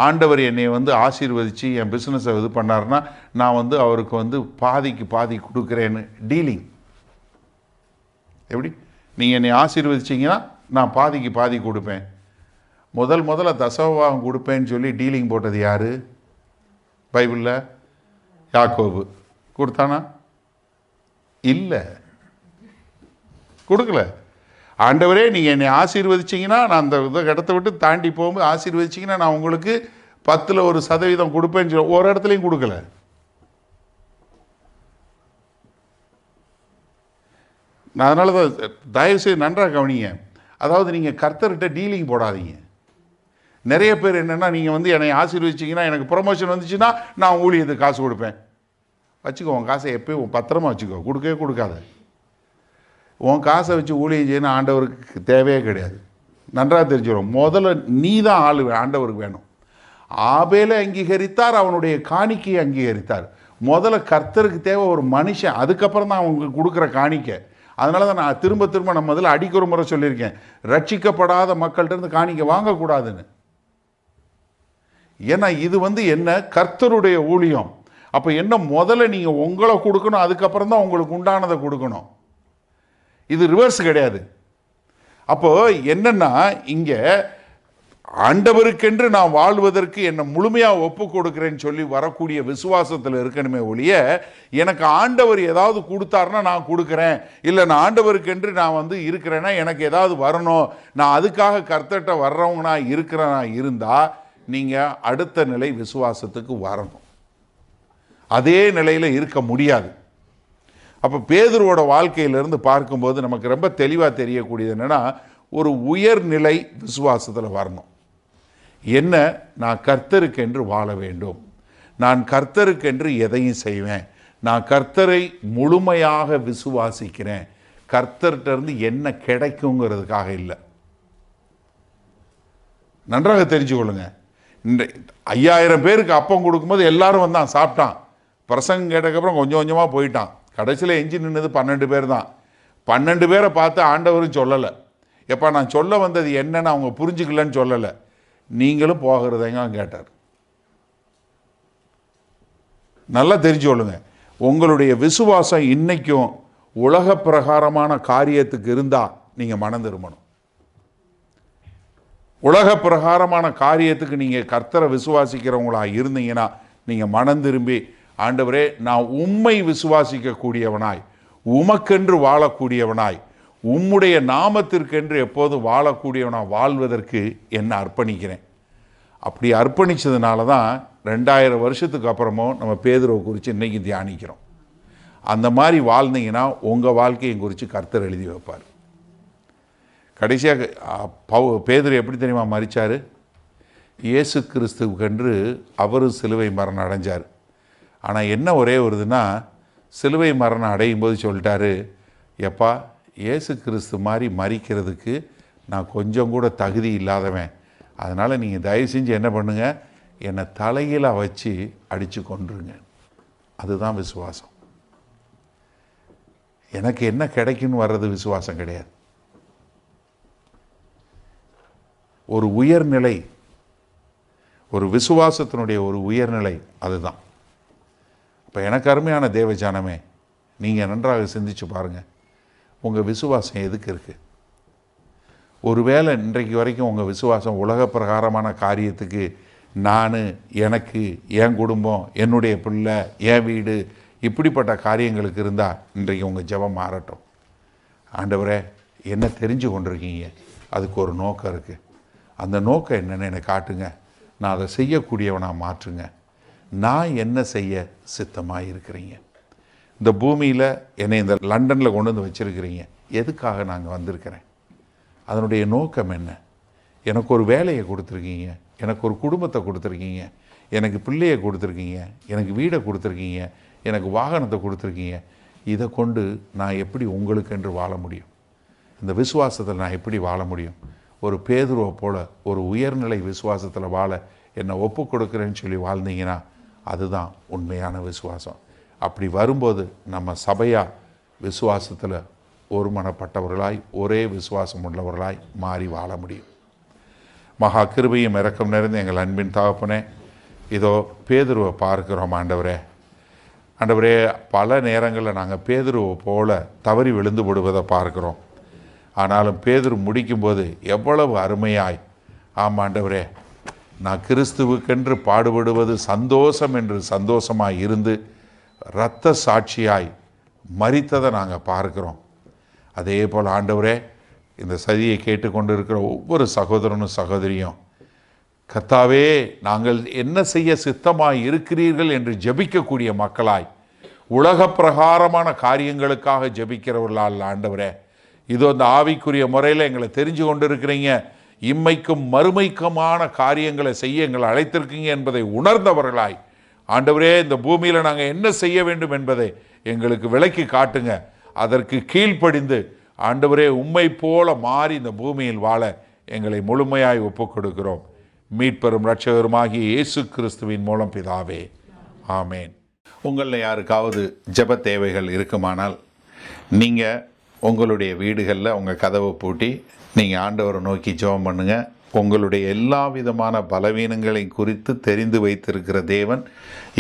ஆண்டவர் என்னை ஆசீர்வதித்து என் பிஸ்னஸை இது பண்ணாருன்னா நான் அவருக்கு பாதிக்கு பாதி கொடுக்குறேன்னு டீலிங். எப்படி? நீங்கள் என்னை ஆசீர்வதிச்சிங்கன்னா நான் பாதிக்கு பாதி கொடுப்பேன். முதல்ல தசமபாகம் கொடுப்பேன்னு சொல்லி டீலிங் போட்டது யார்? பைபிளில் யாக்கோபு. கொடுத்தானா? இல்லை, கொடுக்கல. ஆண்டவரே நீங்கள் என்னை ஆசீர்வதிச்சிங்கன்னா நான் அந்த இடத்த விட்டு தாண்டி போகும்போது ஆசீர்வதிச்சிங்கன்னா நான் உங்களுக்கு 10% கொடுப்பேன்னு சொல்லி ஒரு இடத்துலையும் கொடுக்கல. அதனால தான் தயவுசெய்து நன்றாக கவனிங்க. அதாவது நீங்கள் கர்த்தர்கிட்ட டீலிங் போடாதீங்க. நிறைய பேர் என்னென்னா நீங்கள் என்னை ஆசீர்வதிச்சிங்கன்னா எனக்கு ப்ரொமோஷன் வந்துச்சுன்னா நான் ஊழியத்துக்கு காசு கொடுப்பேன். வச்சுக்கோ, உன் காசை எப்பயும் பத்திரமா வச்சுக்கோ, கொடுக்கவே கொடுக்காத. உன் காசை வச்சு ஊழியம் செய்யணும் ஆண்டவருக்கு தேவையே கிடையாது. நன்றாக தெரிஞ்சுக்கிறோம். முதல்ல நீ தான் ஆள் ஆண்டவருக்கு வேணும். ஆபேலை அங்கீகரித்தார், அவனுடைய காணிக்கையை அங்கீகரித்தார். முதல்ல கர்த்தருக்கு தேவை ஒரு மனுஷன், அதுக்கப்புறம் தான் அவங்க கொடுக்குற காணிக்கை. அதனால தான் நான் திரும்ப நம்ம முதல்ல அடிக்கிற முறை சொல்லியிருக்கேன், ரட்சிக்கப்படாத மக்கள்கிட்ட இருந்து காணிக்கை வாங்கக்கூடாதுன்னு. ஏன்னா இது என்ன கர்த்தருடைய ஊழியம். அப்போ என்ன, முதல்ல நீங்கள் உங்களை கொடுக்கணும், அதுக்கப்புறம் தான் உங்களுக்கு உண்டானதை கொடுக்கணும். இது ரிவர்ஸ் கிடையாது. அப்போ என்னன்னா இங்கே ஆண்டவருக்கென்று நான் வாழ்வதற்கு என்னை முழுமையாக ஒப்பு கொடுக்குறேன்னு சொல்லி வரக்கூடிய விசுவாசத்தில் இருக்கணுமே ஒழிய, எனக்கு ஆண்டவர் ஏதாவது கொடுத்தாருன்னா நான் கொடுக்குறேன், இல்லை நான் ஆண்டவருக்கென்று நான் இருக்கிறேன்னா எனக்கு ஏதாவது வரணும், நான் அதுக்காக கர்த்தர்கிட்ட வர்றவங்க நான் இருக்கிறேன்னா இருந்தால் நீங்கள் அடுத்த நிலை விசுவாசத்துக்கு வரணும். அதே நிலையில் இருக்க முடியாது. அப்போ பேதுருவோட வாழ்க்கையிலிருந்து பார்க்கும்போது நமக்கு ரொம்ப தெளிவாக தெரியக்கூடியது என்னென்னா, ஒரு உயர்நிலை விசுவாசத்தில் வரணும். என்ன, நான் கர்த்தருக்கென்று வாழ வேண்டும், நான் கர்த்தருக்கென்று எதையும் செய்வேன், நான் கர்த்தரை முழுமையாக விசுவாசிக்கிறேன், கர்த்தர்கிட்டருந்து என்ன கிடைக்குங்கிறதுக்காக இல்லை. நன்றாக தெரிஞ்சுக்கொள்ளுங்க. 5000 பேருக்கு அப்பம் கொடுக்கும்போது எல்லாரும் வந்தான், சாப்பிட்டான். பிரசங்கம் கேட்டதுக்கப்புறம் கொஞ்சம் கொஞ்சமாக போயிட்டான். கடைசியில் எஞ்சி நின்னது 12 பேர் தான். 12 பேரை பார்த்து ஆண்டவரும் சொல்லலை, எப்பா நான் சொல்ல வந்தது என்னன்னு அவங்க புரிஞ்சுக்கலன்னு சொல்லலை, நீங்களும் போகிறதைங்க கேட்டார். நல்லா தெரிஞ்சு கொள்ளுங்க, உங்களுடைய விசுவாசம் இன்னைக்கும் உலக பிரகாரமான காரியத்துக்கு இருந்தால் நீங்கள் மனம் திரும்பணும். உலக பிரகாரமான காரியத்துக்கு நீங்கள் கர்த்தரை விசுவாசிக்கிறவங்களா இருந்தீங்கன்னா நீங்கள் மனம் திரும்பி, ஆண்டவரே நான் உம்மை விசுவாசிக்கக்கூடியவனாய், உமக்கென்று வாழக்கூடியவனாய், உம்முடைய நாமத்திற்கென்று எப்போது வாழக்கூடியவனாக வாழ்வதற்கு என்னை அர்ப்பணிக்கிறேன். அப்படி அர்ப்பணித்ததுனால தான் 2000 வருஷத்துக்கு அப்புறமும் நம்ம பேதுருவை குறித்து இன்றைக்கி தியானிக்கிறோம். அந்த மாதிரி வாழ்ந்தீங்கன்னா உங்கள் வாழ்க்கையை குறித்து கர்த்தர் எழுதி வைப்பார். கடைசியாக பேதுரு எப்படி தெரியுமா மரித்தார்? இயேசு கிறிஸ்துவுக்கென்று அவரும் சிலுவை மரணம் அடைஞ்சார். ஆனால் என்ன ஒரே வருதுன்னா, சிலுவை மரணம் அடையும் போது சொல்லிட்டாரு, எப்பா இயேசு கிறிஸ்து மாதிரி மரிக்கிறதுக்கு நான் கொஞ்சம் கூட தகுதி இல்லாதவன், அதனால் நீங்கள் தயவு செஞ்சு என்ன பண்ணுங்கள், என்னை தலையில் வச்சு அடித்து கொன்றுங்க. அதுதான் விசுவாசம். எனக்கு என்ன கிடைக்குன்னு வர்றது விசுவாசம் கிடையாது. ஒரு உயர்நிலை, ஒரு விசுவாசத்தினுடைய ஒரு உயர்நிலை அதுதான். இப்போ எனக்கு அருமையான தேவஜானமே, நீங்கள் நன்றாக சிந்திச்சு பாருங்கள், உங்கள் விசுவாசம் எதுக்கு இருக்குது? ஒருவேளை இன்றைக்கு வரைக்கும் உங்கள் விசுவாசம் உலக பிரகாரமான காரியத்துக்கு, நான், எனக்கு, என் குடும்பம், என்னுடைய பிள்ளை, என் வீடு, இப்படிப்பட்ட காரியங்களுக்கு இருந்தால் இன்றைக்கு உங்கள் ஜெபம் மாறட்டும். ஆண்டவரே என்ன தெரிஞ்சு கொண்டிருக்கீங்க, அதுக்கு ஒரு நோக்கம் இருக்குது, அந்த நோக்கம் என்னென்னு எனக்கு காட்டுங்க, நான் அதை செய்யக்கூடியவனாக மாற்றுங்க, நான் என்ன செய்ய சித்தமாக இருக்கிறீங்க, இந்த பூமியில் என்னை இந்த லண்டனில் கொண்டு வந்து வச்சுருக்கிறீங்க, எதுக்காக நாங்கள் வந்திருக்கிறேன், அதனுடைய நோக்கம் என்ன, எனக்கு ஒரு வேலையை கொடுத்துருக்கீங்க, எனக்கு ஒரு குடும்பத்தை கொடுத்துருக்கீங்க, எனக்கு பிள்ளையை கொடுத்துருக்கீங்க, எனக்கு வீடை கொடுத்துருக்கீங்க, எனக்கு வாகனத்தை கொடுத்துருக்கீங்க, இதை கொண்டு நான் எப்படி உங்களுக்கென்று வாழ முடியும், இந்த விசுவாசத்தில் நான் எப்படி வாழ முடியும்? ஒரு பேதுருவை போல ஒரு உயர்நிலை விசுவாசத்தில் வாழ என்னை ஒப்பு கொடுக்குறேன்னு சொல்லி வாழ்ந்தீங்கன்னா அதுதான் உண்மையான விசுவாசம். அப்படி வரும்போது நம்ம சபையாக விசுவாசத்தில் ஒருமனப்பட்டவர்களாய் ஒரே விசுவாசம் உள்ளவர்களாய் மாறி வாழ முடியும். மகா கிருபையும் இரக்கம் நிறைந்த எங்கள் அன்பின் தகப்பனே, இதோ பேதுருவை பார்க்கிறோம். ஆண்டவரே, பல நேரங்களில் நாங்கள் பேதுருவை போல தவறி விழுந்து விடுவதை பார்க்கிறோம். ஆனாலும் பேதுரு முடிக்கும்போது எவ்வளவு அருமையாய், ஆண்டவரே, நான் கிறிஸ்துவுக்கென்று பாடுபடுவது சந்தோஷம் என்று சந்தோஷமாய் இருந்து இரத்த சாட்சியாய் மரித்ததை நாங்கள் பார்க்கிறோம். அதே போல் ஆண்டவரே, இந்த சதியை கேட்டுக்கொண்டு இருக்கிற ஒவ்வொரு சகோதரனும் சகோதரியும், கர்த்தாவே, நாங்கள் என்ன செய்ய சித்தமாய் இருக்கிறீர்கள் என்று ஜெபிக்கக்கூடிய மக்களாய், உலக பிரகாரமான காரியங்களுக்காக ஜெபிக்கிறவர்களால் ஆண்டவரே, இதோ இந்த ஆவிக்குரிய முறையில் எங்களை தெரிஞ்சு கொண்டு இருக்கிறீங்க, இம்மைக்கும் மறுமைக்குமான காரியங்களை செய்ய எங்களை அழைத்திருக்கீங்க என்பதை உணர்ந்தவர்களாய் ஆண்டவரே, இந்த பூமியில் நாங்கள் என்ன செய்ய வேண்டும் என்பதை எங்களுக்கு விளக்கி காட்டுங்க. அதற்கு கீழ்ப்படிந்து ஆண்டவரே, உம்மை போல மாறி இந்த பூமியில் வாழ எங்களை முழுமையாய் ஒப்புக் கொடுக்கிறோம். மீட்பெரும் இரட்சகருமாகிய இயேசு கிறிஸ்துவின் மூலம் பிதாவே, ஆமேன். உங்களில் யாருக்காவது ஜெப தேவைகள் இருக்குமானால் நீங்கள் உங்களுடைய வீடுகளில் உங்கள் கதவை பூட்டி நீங்கள் ஆண்டவரை நோக்கி ஜெபம் பண்ணுங்கள். உங்களுடைய எல்லா விதமான பலவீனங்களை குறித்து தெரிந்து வைத்திருக்கிற தேவன்,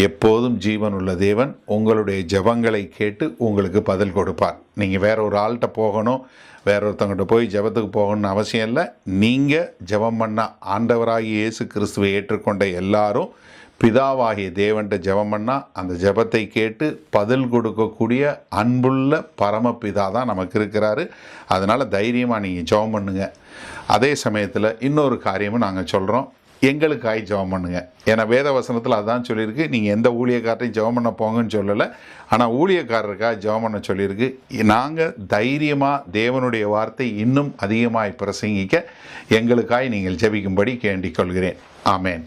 எப்போதும் ஜீவன் உள்ள தேவன், உங்களுடைய ஜெபங்களை கேட்டு உங்களுக்கு பதில் கொடுப்பார். நீங்கள் வேற ஒரு ஆள்கிட்ட போகணும், வேற ஒருத்தவங்கிட்ட போய் ஜெபத்துக்கு போகணும்னு அவசியம் இல்லை. நீங்கள் ஜெபம் பண்ண ஆண்டவராகிய இயேசு கிறிஸ்துவை ஏற்றுக்கொண்ட எல்லாரும் பிதாவாகிய தேவன்கிட்ட ஜெபம் பண்ணால் அந்த ஜெபத்தை கேட்டு பதில் கொடுக்கக்கூடிய அன்புள்ள பரமபிதா தான் நமக்கு இருக்கிறாரு. அதனால் தைரியமாக நீங்கள் ஜெபம் பண்ணுங்கள். அதே சமயத்தில் இன்னொரு காரியமும் நாங்கள் சொல்கிறோம், எங்களுக்காய் ஜெபம் பண்ணுங்க. ஏன்னா வேத வசனத்தில் அதுதான் சொல்லியிருக்கு. நீங்கள் எந்த ஊழியக்காரரையும் ஜெபம் பண்ண போங்கன்னு சொல்லலை, ஆனால் ஊழியக்காரருக்காக ஜெபம் பண்ண சொல்லியிருக்கு. நாங்கள் தைரியமாக தேவனுடைய வார்த்தை இன்னும் அதிகமாய் பிரசங்கிக்க எங்களுக்காய் நீங்கள் ஜெபிக்கும்படி கேண்டிக் கொள்கிறேன். ஆமேன்.